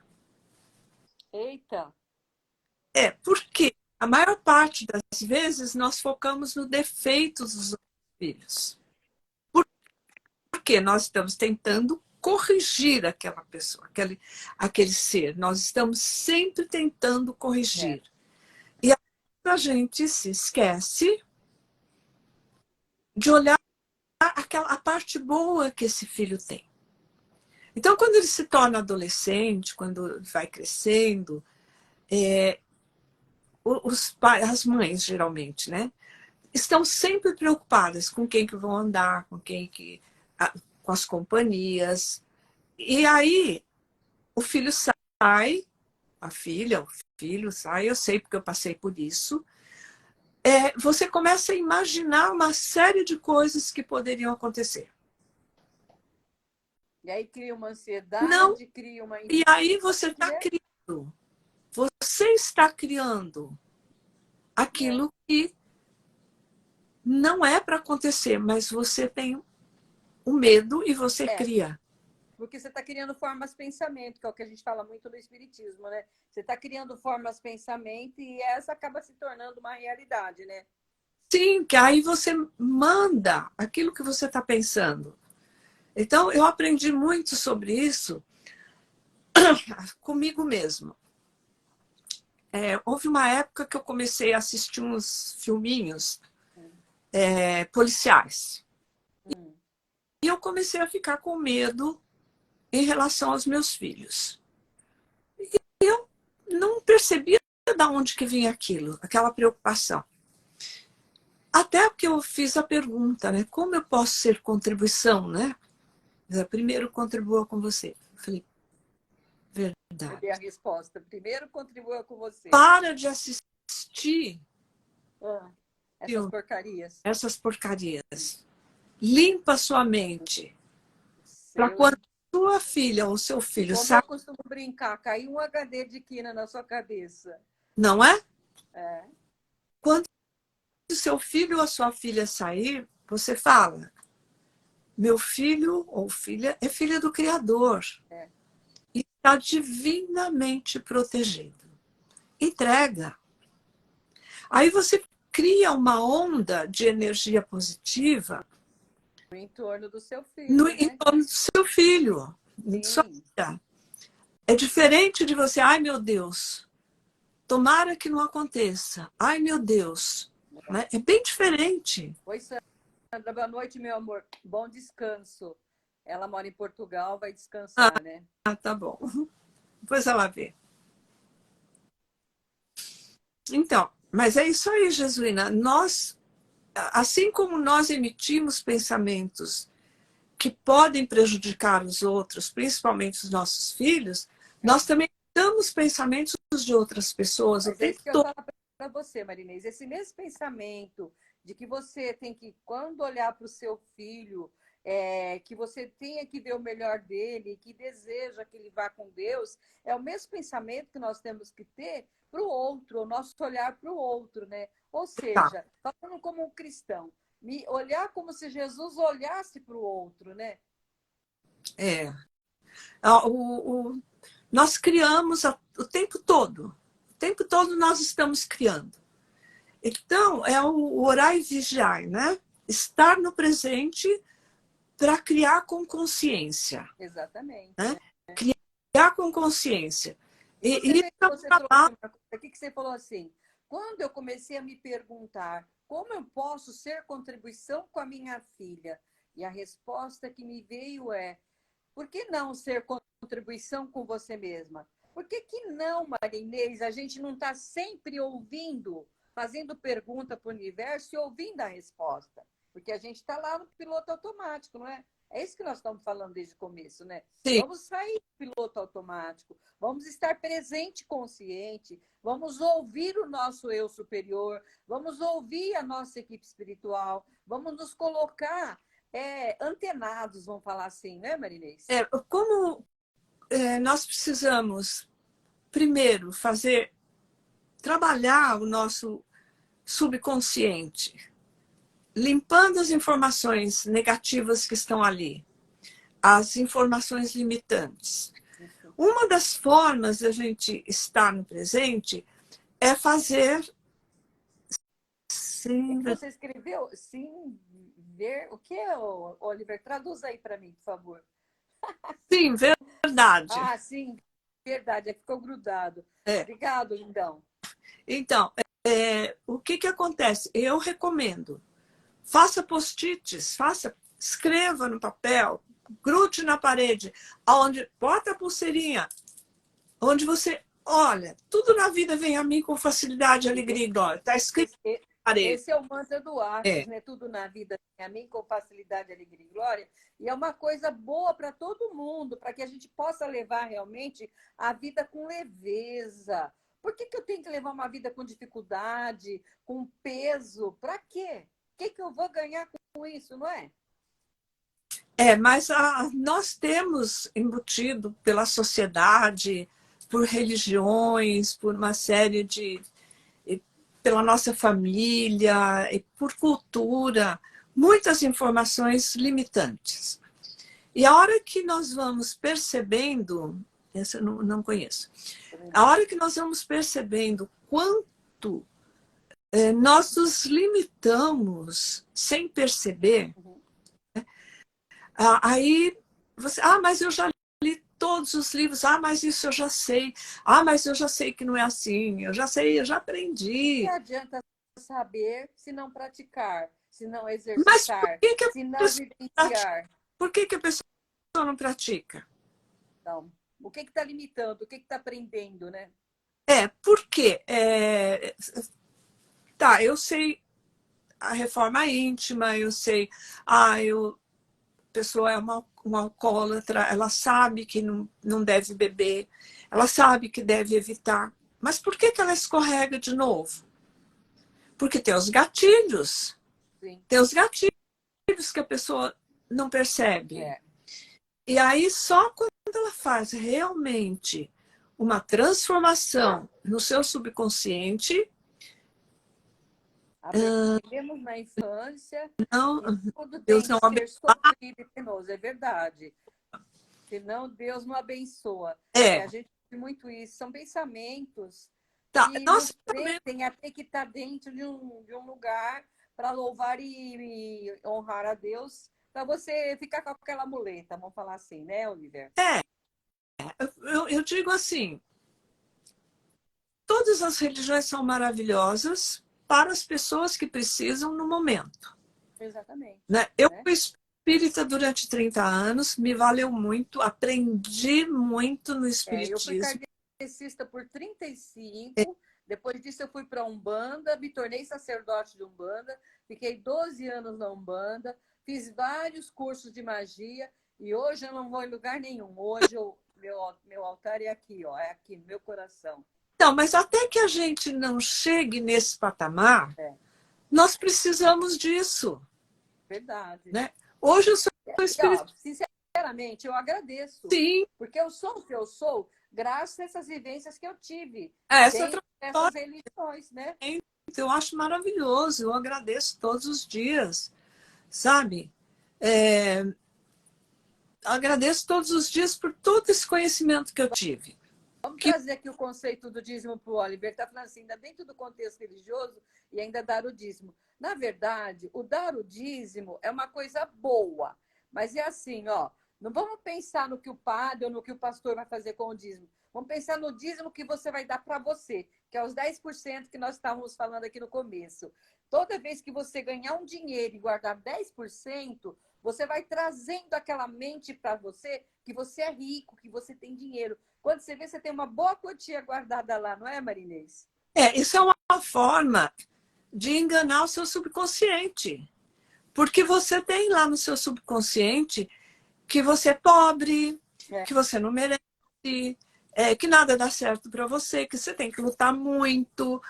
Eita! Porque a maior parte das vezes nós focamos no defeito dos filhos. Porque nós estamos tentando corrigir aquela pessoa, aquele ser. Nós estamos sempre tentando corrigir. E a gente se esquece de olhar a parte boa que esse filho tem. Então, quando ele se torna adolescente, quando vai crescendo, as mães, geralmente, né, estão sempre preocupadas com quem que vão andar, com as companhias. E aí, o filho sai, a filha, o filho sai, eu sei porque eu passei por isso. Você começa a imaginar uma série de coisas que poderiam acontecer. E aí cria uma ansiedade, cria uma... E aí você está criando. Você está criando aquilo que não é para acontecer, mas você tem o medo e você cria. Porque você está criando formas pensamento, que é o que a gente fala muito no espiritismo, né? Você está criando formas pensamento e essa acaba se tornando uma realidade, né? Sim, que aí você manda aquilo que você está pensando. Então, eu aprendi muito sobre isso comigo mesmo. Houve uma época que eu comecei a assistir uns filminhos policiais. E eu comecei a ficar com medo em relação aos meus filhos. E eu não percebia de onde que vinha aquilo, aquela preocupação. Até que eu fiz a pergunta, né? Como eu posso ser contribuição, né? Primeiro contribua com você. Eu falei, verdade. Eu a resposta. Primeiro contribua com você. Para de assistir essas porcarias. Limpa sua mente. Para quando sua filha ou seu filho sair. Eu costumo brincar, caiu um HD de quina na sua cabeça. Não é? Quando o seu filho ou a sua filha sair, você fala, meu filho ou filha é filha do Criador. E está divinamente protegido. Entrega. Aí você cria uma onda de energia positiva no entorno do seu filho. Em torno do seu filho. É diferente de você, ai meu Deus, tomara que não aconteça. Ai, meu Deus. Né? É bem diferente. Oi, Sandra, boa noite, meu amor. Bom descanso. Ela mora em Portugal, vai descansar, né? Ah, tá bom. Depois ela vê. Então, mas é isso aí, Jesuína. Nós, assim como nós emitimos pensamentos que podem prejudicar os outros, principalmente os nossos filhos, nós também damos pensamentos de outras pessoas o Mas é tempo isso que eu ia todo. falar para você, Marinês. Esse mesmo pensamento de que você tem que, quando olhar para o seu filho, que você tenha que ver o melhor dele, que deseja que ele vá com Deus, é o mesmo pensamento que nós temos que ter para o outro, o nosso olhar para o outro, né? Ou Tá, seja, falando como um cristão, me olhar como se Jesus olhasse para o outro, né? é. Ah, nós criamos o tempo todo. O tempo todo nós estamos criando. Então, é o orar e vigiar, né? Estar no presente para criar com consciência. Exatamente, Né? né? Criar com consciência. E você E vê isso que é um você trouxe trabalho. uma coisa aqui que você falou assim, quando eu comecei a me perguntar como eu posso ser contribuição com a minha filha, e a resposta que me veio é, por que não ser contribuição com você mesma? Por que que não, Marinês, a gente não está sempre ouvindo, fazendo pergunta para o universo e ouvindo a resposta? Porque a gente está lá no piloto automático, não é? É isso que nós estamos falando desde o começo, né? Sim, Vamos sair do piloto automático, vamos estar presente, consciente, vamos ouvir o nosso eu superior, vamos ouvir a nossa equipe espiritual, vamos nos colocar antenados, vamos falar assim, né, Marinês? como nós precisamos, primeiro, trabalhar o nosso subconsciente, limpando as informações negativas que estão ali, as informações limitantes. Isso. Uma das formas da gente estar no presente é fazer O que sim, você escreveu? Sim, ver. O que é, Oliver? Traduz aí para mim, por favor. sim, verdade. Ah, sim, verdade, é que ficou grudado. É. Obrigado, lindão. Então, o que acontece? Eu recomendo. Faça post-its, escreva no papel, grude na parede, onde bota a pulseirinha, onde você olha, tudo na vida vem a mim com facilidade, alegria e glória. Está escrito Esse, na parede. esse é o mantra do Axis, É, né? Tudo na vida tem a mim com facilidade, alegria e glória. E é uma coisa boa para todo mundo, para que a gente possa levar realmente a vida com leveza. Por que, que eu tenho que levar uma vida com dificuldade, com peso? Para quê? O que, que eu vou ganhar com isso, não é? mas nós temos embutido pela sociedade, por religiões, por uma série pela nossa família e por cultura, muitas informações limitantes. E a hora que nós vamos percebendo, essa eu não conheço, a hora que nós vamos percebendo quanto nós nos limitamos sem perceber, Uhum. aí você, mas eu já li todos os livros, mas isso eu já sei, mas eu já sei que não é assim, eu já sei, eu já O que aprendi. adianta saber se não praticar, se não Mas por exercitar, que, que a se não pessoa pratica? vivenciar? Por que a pessoa não pratica? Então, o que está limitando? O que está prendendo, né? Porque tá, eu sei a reforma íntima, eu sei, a pessoa é uma alcoólatra, ela sabe que não deve beber, ela sabe que deve evitar. Mas por que ela escorrega de novo? Porque Sim. tem os gatilhos que a pessoa não percebe. É. E aí, só quando ela faz realmente uma transformação no seu subconsciente, Aprendemos na infância não, que tudo Deus tem que não ser sofrido e penoso, é verdade. Senão Deus não abençoa. A gente tem muito isso. São pensamentos tá, que nós nos sabemos, prendem a ter que estar dentro de um lugar para louvar e honrar a Deus, para você ficar com aquela muleta, vamos falar assim, né, Oliver? eu digo assim, todas as religiões são maravilhosas para as pessoas que precisam no momento. Exatamente. Né? Eu fui espírita durante 30 anos, me valeu muito, aprendi muito no Eu fui espiritismo. kardecista por 35, depois disso eu fui para a Umbanda, me tornei sacerdote de Umbanda, fiquei 12 anos na Umbanda, fiz vários cursos de magia e hoje eu não vou em lugar nenhum. Hoje meu altar é aqui, ó, é aqui no meu coração. Então, mas até que a gente não chegue nesse patamar, nós precisamos disso. Verdade. Né? Hoje eu sou espírita. Sinceramente, eu agradeço. Sim. Porque eu sou o que eu sou graças a essas vivências que eu tive. Essas religiões, né? Eu acho maravilhoso, eu agradeço todos os dias, sabe? Agradeço todos os dias por todo esse conhecimento que eu tive. Vamos trazer aqui o conceito do dízimo para o Oliver. Está falando assim, ainda dentro do contexto religioso e ainda dar o dízimo. Na verdade, o dar o dízimo é uma coisa boa, mas é assim, ó, não vamos pensar no que o padre ou no que o pastor vai fazer com o dízimo. Vamos pensar no dízimo que você vai dar para você, que é os 10% que nós estávamos falando aqui no começo. Toda vez que você ganhar um dinheiro e guardar 10%, você vai trazendo aquela mente para você que você é rico, que você tem dinheiro. Quando você vê, você tem uma boa quantia guardada lá, não é, Marinês? Isso é uma forma de enganar o seu subconsciente. Porque você tem lá no seu subconsciente que você é pobre, que você não merece, que nada dá certo para você, que você tem que lutar muito.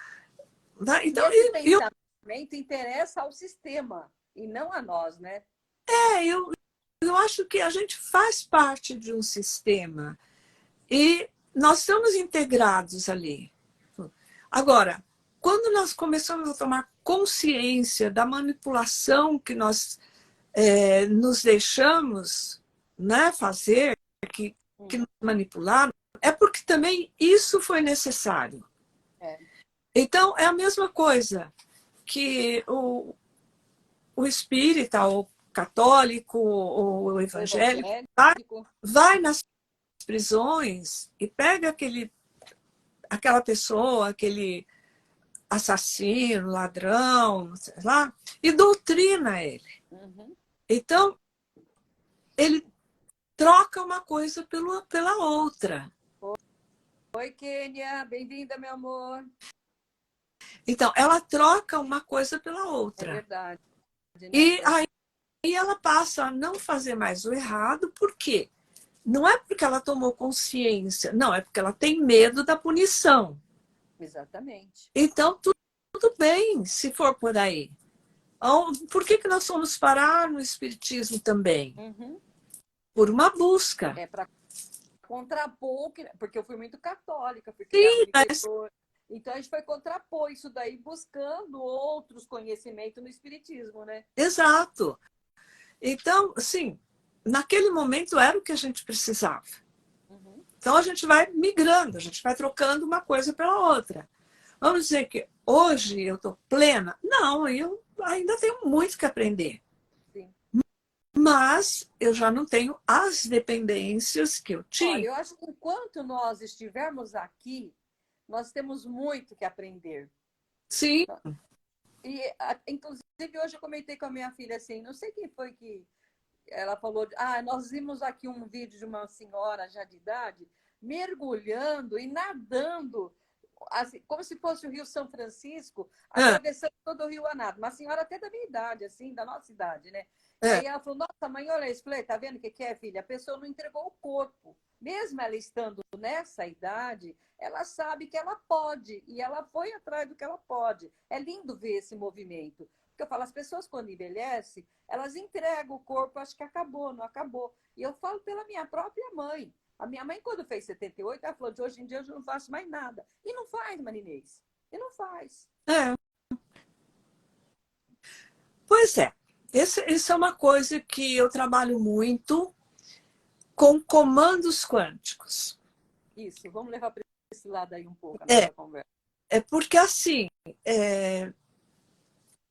Né? Então, esse pensamento interessa ao sistema e não a nós, né? Eu acho que a gente faz parte de um sistema e nós estamos integrados ali. Agora, quando nós começamos a tomar consciência da manipulação que nós nos deixamos, né, fazer, que nos manipularam, é porque também isso foi necessário. Então, é a mesma coisa que o espírita, o católico, o evangélico, vai nas prisões e pega aquela pessoa, aquele assassino, ladrão, sei lá, e doutrina ele. Então, ele troca uma coisa pela outra. Oi, Kênia, bem-vinda, meu amor. Então, ela troca uma coisa pela outra. É verdade. Né? E aí ela passa a não fazer mais o errado, por quê? Não é porque ela tomou consciência, não, é porque ela tem medo da punição. Exatamente. Então, tudo bem, se for por aí. Por que nós fomos parar no espiritismo também? Por uma busca. Para contrapor, porque eu fui muito católica, Sim, então a gente foi contrapor isso daí, buscando outros conhecimentos no espiritismo, né? Exato. Então, assim, naquele momento era o que a gente precisava. Então a gente vai migrando, a gente vai trocando uma coisa pela outra. Vamos dizer que hoje eu estou plena? Não, eu ainda tenho muito que aprender. Sim. Mas eu já não tenho as dependências que eu tinha. Olha, eu acho que enquanto nós estivermos aqui, nós temos muito que aprender. Sim. E, inclusive, hoje eu comentei com a minha filha assim, não sei quem foi que ela falou, nós vimos aqui um vídeo de uma senhora já de idade mergulhando e nadando, assim, como se fosse o Rio São Francisco, atravessando todo o Rio a nado. Uma senhora até da minha idade, assim, da nossa idade, né? E aí ela falou, nossa, mãe, olha isso. Falei, tá vendo o que é, filha? A pessoa não entregou o corpo. Mesmo ela estando nessa idade, ela sabe que ela pode. E ela foi atrás do que ela pode. É lindo ver esse movimento. Porque eu falo, as pessoas quando envelhecem, elas entregam o corpo, acho que acabou, não acabou. E eu falo pela minha própria mãe. A minha mãe, quando fez 78, ela falou, de hoje em dia eu não faço mais nada. E não faz, Marinês. E não faz. Pois é. Isso é uma coisa que eu trabalho muito com comandos quânticos. Isso, vamos levar para esse lado aí um pouco a nossa conversa. Porque assim,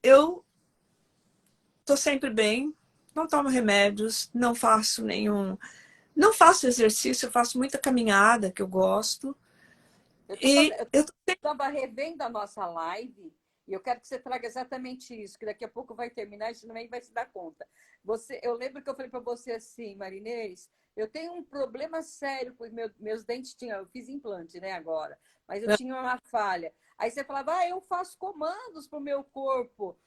eu estou sempre bem, não tomo remédios, não faço exercício, eu faço muita caminhada, que eu gosto. E eu estava revendo a nossa live e eu quero que você traga exatamente isso, que daqui a pouco vai terminar e você também vai se dar conta. Eu lembro que eu falei para você assim, Marinês, eu tenho um problema sério com meus dentes, eu fiz implante, né, agora, mas eu tinha uma falha. Aí você falava, eu faço comandos para o meu corpo.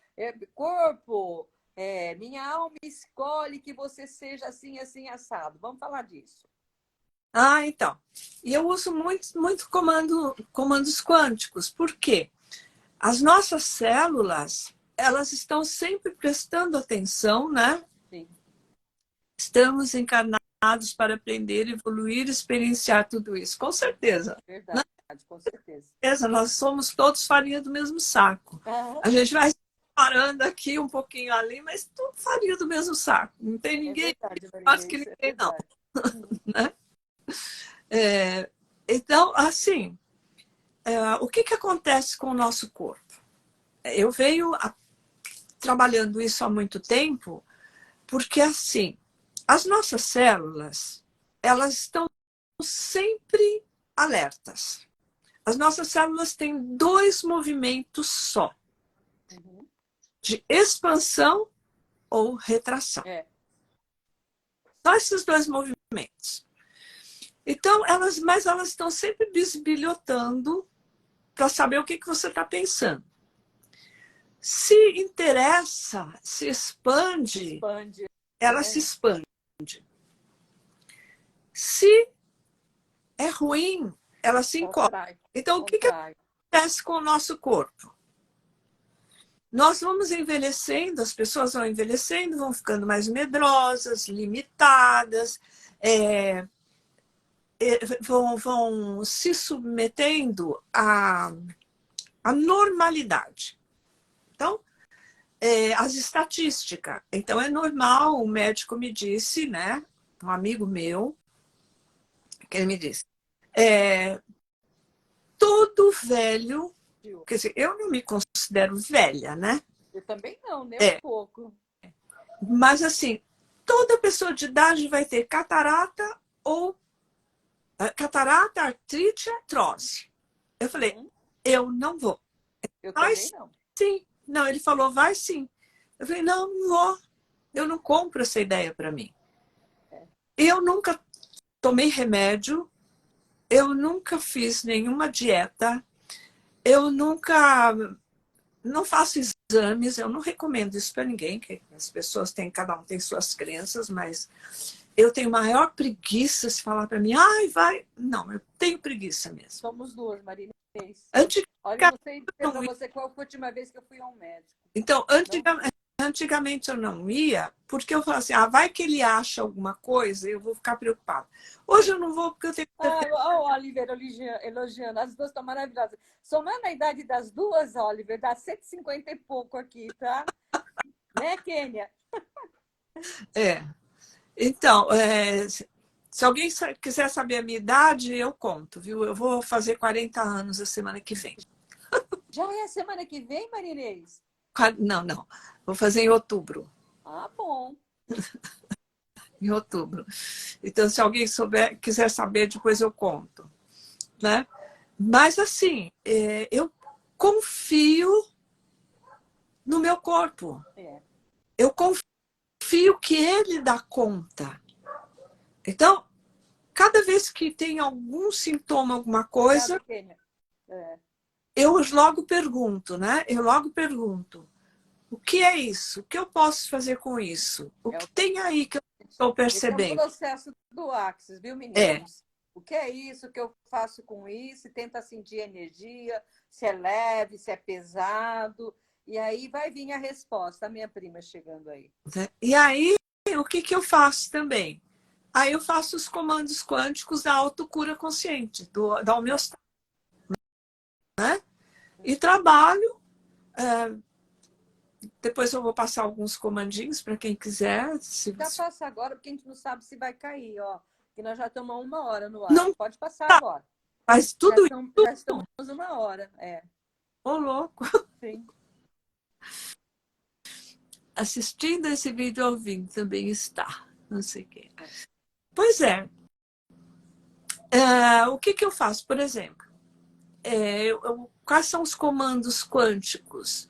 Minha alma escolhe que você seja assim, assim, assado. Vamos falar disso. Então. E eu uso muito comandos quânticos. Por quê? As nossas células, elas estão sempre prestando atenção, né? Sim. Estamos encarnados para aprender, evoluir, experienciar tudo isso. Com certeza. Verdade, com certeza. Nós somos todos farinha do mesmo saco. A gente vai parando aqui, um pouquinho ali, mas tudo farinha do mesmo saco. Não tem ninguém mais que ninguém, não. Né? Então, assim, o que acontece com o nosso corpo? Eu venho trabalhando isso há muito tempo, porque, assim, as nossas células, elas estão sempre alertas. As nossas células têm 2 movimentos só. De expansão ou retração. Só esses 2 movimentos. Então, mas elas estão sempre bisbilhotando para saber o que você está pensando. Se interessa, se expande, ela se expande. Se é ruim, ela se encobre. Então, o que acontece com o nosso corpo? Nós vamos envelhecendo, as pessoas vão envelhecendo, vão ficando mais medrosas, limitadas, vão se submetendo à normalidade. Então, as estatísticas. Então, é normal, o médico me disse, né? Um amigo meu, que ele me disse, todo velho, quer dizer, eu não me considero velha, né? Eu também não, nem um pouco. Mas, assim, toda pessoa de idade vai ter catarata, artrite, artrose. Eu falei, eu não vou. Eu também não. Sim. Não, ele falou, vai sim. Eu falei, não vou. Eu não compro essa ideia para mim. Eu nunca tomei remédio, eu nunca fiz nenhuma dieta, eu nunca... Não faço exames, eu não recomendo isso para ninguém, que as pessoas têm, cada um tem suas crenças, mas eu tenho maior preguiça se falar para mim, vai. Não, eu tenho preguiça mesmo. Somos 2, Marinês. Olha, eu não sei dizer para você qual foi a última vez que eu fui a um médico. Então, antigamente eu não ia, porque eu falava assim, vai que ele acha alguma coisa, eu vou ficar preocupada. Hoje eu não vou, porque eu tenho... o Oliver elogiando, as 2 estão maravilhosas. Somando a idade das 2, Oliver, dá 150 e pouco aqui, tá? Né, Kênia? Então, se alguém quiser saber a minha idade, eu conto, viu? Eu vou fazer 40 anos a semana que vem. Já é a semana que vem, Marinês? Não. Vou fazer em outubro. Bom. Em outubro. Então, se alguém quiser saber, depois eu conto. Né? Mas, assim, eu confio no meu corpo. Eu confio que ele dá conta. Então, cada vez que tem algum sintoma, alguma coisa, eu logo pergunto, né? O que é isso? O que eu posso fazer com isso? O que tem aí que eu estou percebendo? Esse é o processo do Axis, viu, meninos? O que é isso? O que eu faço com isso? Tenta sentir energia, se é leve, se é pesado. E aí vai vir a resposta. A minha prima chegando aí. E aí, o que eu faço também? Aí eu faço os comandos quânticos da autocura consciente, da homeostase. Né? E trabalho. Depois eu vou passar alguns comandinhos para quem quiser. Já passa agora, porque a gente não sabe se vai cair, ó. Que nós já estamos 1 hora no ar. Não pode passar agora. Mas tudo já estamos 1 hora. Ô, louco. Sim. Assistindo esse vídeo ouvindo também está. Não sei o quê. Pois é. O que eu faço, por exemplo? quais são os comandos quânticos?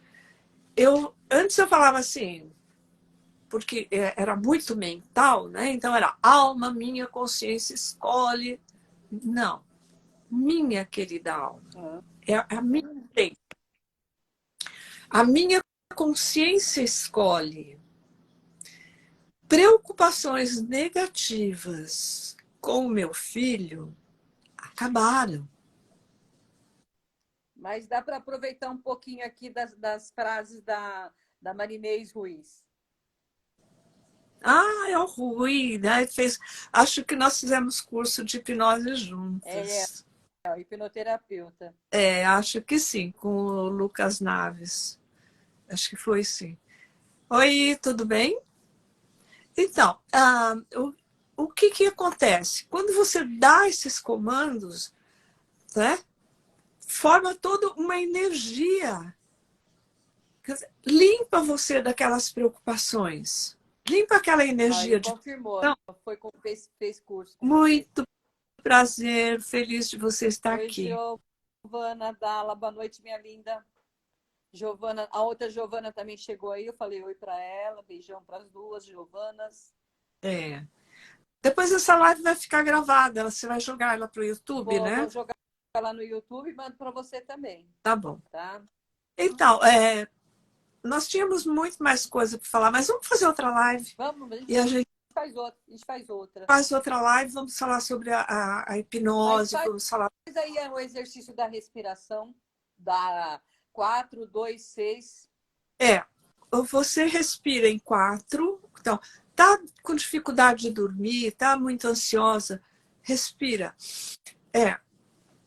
Antes eu falava assim, porque era muito mental, né? Então era alma, minha consciência escolhe. Não, minha querida alma. É a minha. A minha consciência escolhe. Preocupações negativas com o meu filho acabaram. Mas dá para aproveitar um pouquinho aqui das frases da Marinês Ruiz. Ah, é o Rui, né? Acho que nós fizemos curso de hipnose juntas. É o hipnoterapeuta. Acho que sim, com o Lucas Naves. Acho que foi sim. Oi, tudo bem? Então, o que acontece? Quando você dá esses comandos, né, forma toda uma energia. Quer dizer, limpa você daquelas preocupações. Limpa aquela energia Ele de... confirmou, Não, fez curso com você. muito prazer, feliz de você estar Oi, aqui. Giovana Dalla, boa noite, minha linda. Giovana, a outra Giovana também chegou aí, eu falei oi para ela, beijão para as duas Giovanas. Depois essa live vai ficar gravada, você vai jogar ela para o YouTube, né? Vou jogar lá no YouTube e mando para você também. Tá bom. Tá? Então, nós tínhamos muito mais coisa para falar, mas vamos fazer outra live. Vamos, e a gente faz outra. Faz outra live, vamos falar sobre a hipnose, vamos falar... Mas aí é o exercício da respiração, da 4, 2, 6. Você respira em 4. Então, tá com dificuldade de dormir, tá muito ansiosa, respira.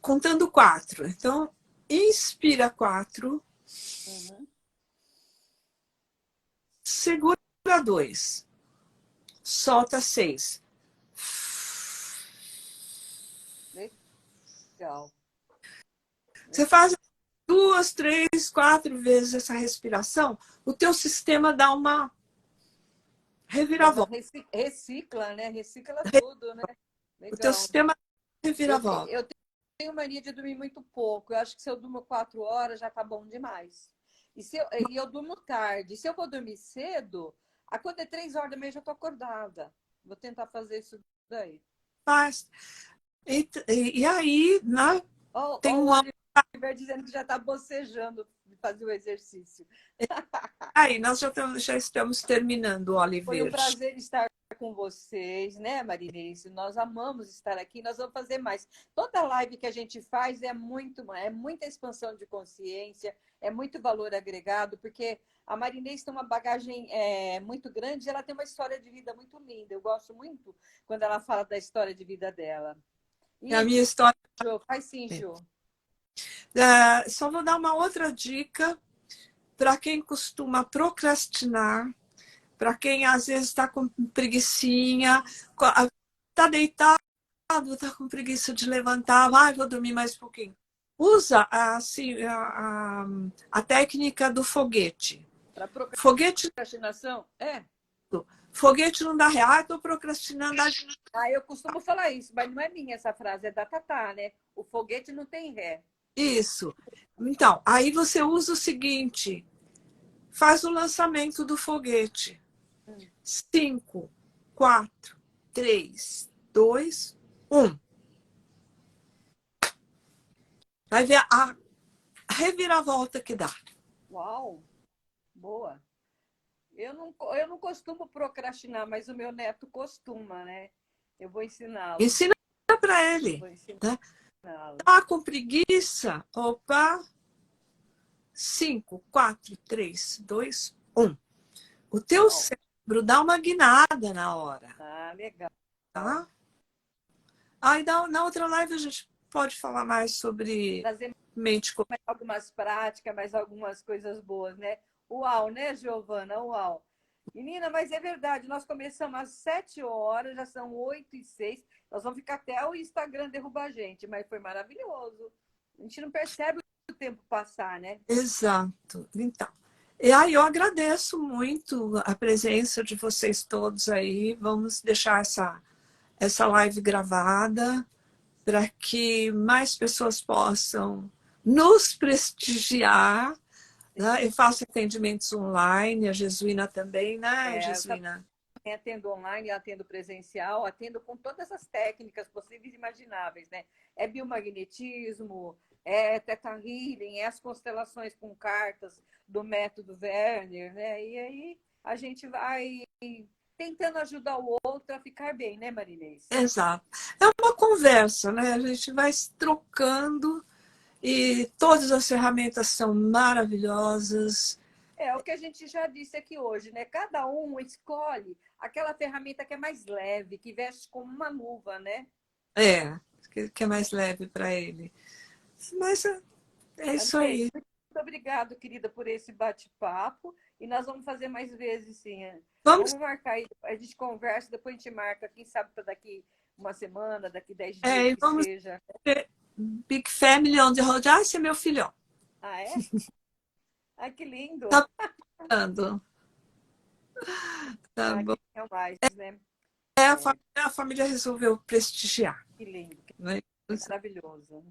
Contando 4. Então, inspira 4. Segura 2. Solta 6. Legal. Você faz 2, 3, 4 vezes essa respiração, o teu sistema dá uma reviravolta. Recicla, né? Recicla tudo, né? Legal. O teu sistema reviravolta. Eu tenho mania de dormir muito pouco. Eu acho que se eu durmo 4 horas já tá bom demais. E eu durmo tarde. Se eu vou dormir cedo, quando é 3 horas da manhã eu já tô acordada. Vou tentar fazer isso daí. Faz. E aí, né, tem o Oliver dizendo que já está bocejando de fazer o exercício. Aí, nós já estamos terminando, Oliver. Foi um prazer estar com vocês, né, Marinês? Nós amamos estar aqui, nós vamos fazer mais. Toda live que a gente faz é muita expansão de consciência, é muito valor agregado, porque a Marinês tem uma bagagem muito grande e ela tem uma história de vida muito linda. Eu gosto muito quando ela fala da história de vida dela. E a minha história... Jo, faz sim, Jo. Só vou dar uma outra dica para quem costuma procrastinar, para quem às vezes está com preguicinha, está deitado, está com preguiça de levantar, vou dormir mais um pouquinho. Usa assim, a técnica do foguete. Para procrastinação? Foguete não dá real, estou procrastinando. Eu costumo falar isso, mas não é minha essa frase, é da Tatá, né? O foguete não tem ré. Isso. Então, aí você usa o seguinte, faz o lançamento do foguete. 5, 4, 3, 2, 1. Vai ver a reviravolta que dá. Uau! Boa! Eu não costumo procrastinar, mas o meu neto costuma, né? Eu vou ensiná-lo. Ensina para ele. Tá? Tá com preguiça? Opa! 5, 4, 3, 2, 1. O teu cérebro dá uma guinada na hora. Legal. Tá? E na outra live a gente pode falar mais sobre mente. Mais algumas práticas, mais algumas coisas boas, né? Uau, né, Giovana? Uau. Menina, mas é verdade, nós começamos às 7 horas, já são 8h06. Nós vamos ficar até o Instagram derrubar a gente, mas foi maravilhoso. A gente não percebe o tempo passar, né? Exato. Então, e aí eu agradeço muito a presença de vocês todos aí. Vamos deixar essa live gravada para que mais pessoas possam nos prestigiar, né? Eu faço atendimentos online, a Jesuína também, né, Eu Jesuína? também atendo online, atendo presencial, atendo com todas as técnicas possíveis e imagináveis, né? É biomagnetismo, é Theta Healing, é as constelações com cartas do método Werner, né? E aí a gente vai tentando ajudar o outro a ficar bem, né, Marinês? Exato. É uma conversa, né? A gente vai se trocando e todas as ferramentas são maravilhosas. É o que a gente já disse aqui hoje, né? Cada um escolhe aquela ferramenta que é mais leve, que veste como uma luva, né? É, que é mais leve para ele. Mas é isso Marinês, aí. muito obrigado, querida, por esse bate-papo. E nós vamos fazer mais vezes, sim. Vamos, Vamos marcar aí, a gente conversa, depois a gente marca, quem sabe para daqui uma semana, daqui 10 dias e que vamos seja. ter Big Family on the road. Ah, esse é meu filhão. Ah, é? Ai, que lindo! Tá brincando. Tá Ah, bom. que é mais, né? É, A família resolveu prestigiar, que lindo, que né? maravilhoso.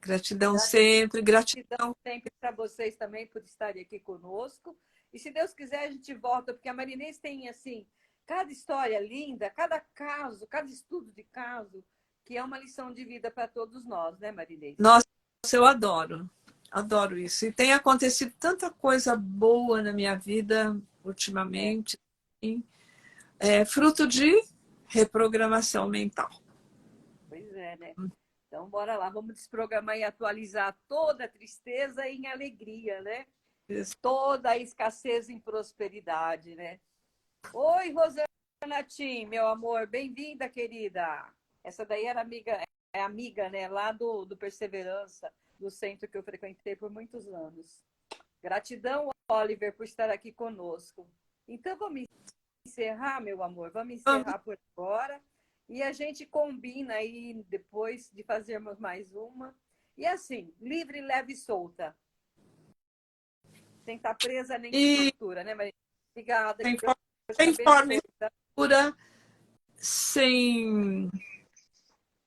Gratidão sempre, Gratidão gratidão. sempre para vocês também por estarem aqui conosco. E se Deus quiser, a gente volta, porque a Marinês tem, assim, cada história linda, cada caso, cada estudo de caso, que é uma lição de vida para todos nós, né, Marinês? Nossa, eu adoro. Adoro isso. E tem acontecido tanta coisa boa na minha vida É, ultimamente, assim, fruto de reprogramação mental. pois é, né? Então, bora lá, vamos desprogramar e atualizar toda a tristeza em alegria, né? Toda a escassez em prosperidade, né? Oi, Rosana Tim, meu amor, bem-vinda, querida. Essa daí era amiga, é amiga, né, lá do Perseverança, do centro que eu frequentei por muitos anos. Gratidão, Oliver, por estar aqui conosco. Então, vamos encerrar, meu amor, vamos encerrar por agora. E a gente combina aí depois de fazermos mais uma. E assim, livre, leve e solta. Sem estar presa nem E estrutura, né, Maria? Obrigada, que tem Deus te tem forma e abençoe. pura, sem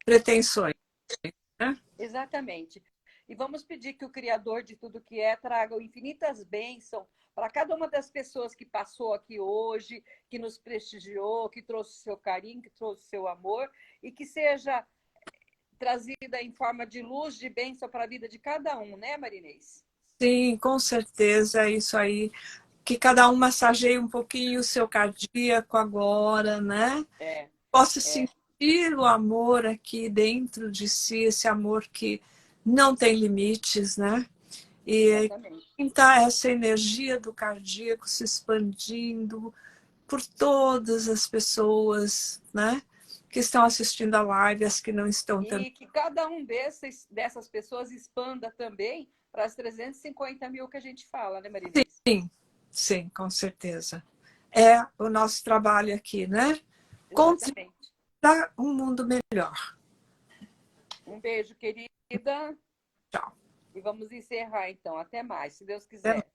pretensões, né? Exatamente. E vamos pedir que o Criador de tudo que é traga infinitas bênçãos para cada uma das pessoas que passou aqui hoje, que nos prestigiou, que trouxe seu carinho, que trouxe seu amor, e que seja trazida em forma de luz, de bênção para a vida de cada um, né, Marinês? Sim, com certeza, é isso aí. Que cada um massageie um pouquinho o seu cardíaco agora, né? É, Possa é, sentir o amor aqui dentro de si, esse amor que não tem limites, né? E exatamente. sinta essa energia do cardíaco se expandindo por todas as pessoas, né? Que estão assistindo a live, as que não estão também. E que cada um dessas pessoas expanda também para as 350 mil que a gente fala, né, Marinês? Sim, sim, com certeza. É o nosso trabalho aqui, né? Contribuir Exatamente. para um mundo melhor. Um beijo, querida. Tchau. E vamos encerrar então. Até mais, se Deus Até quiser.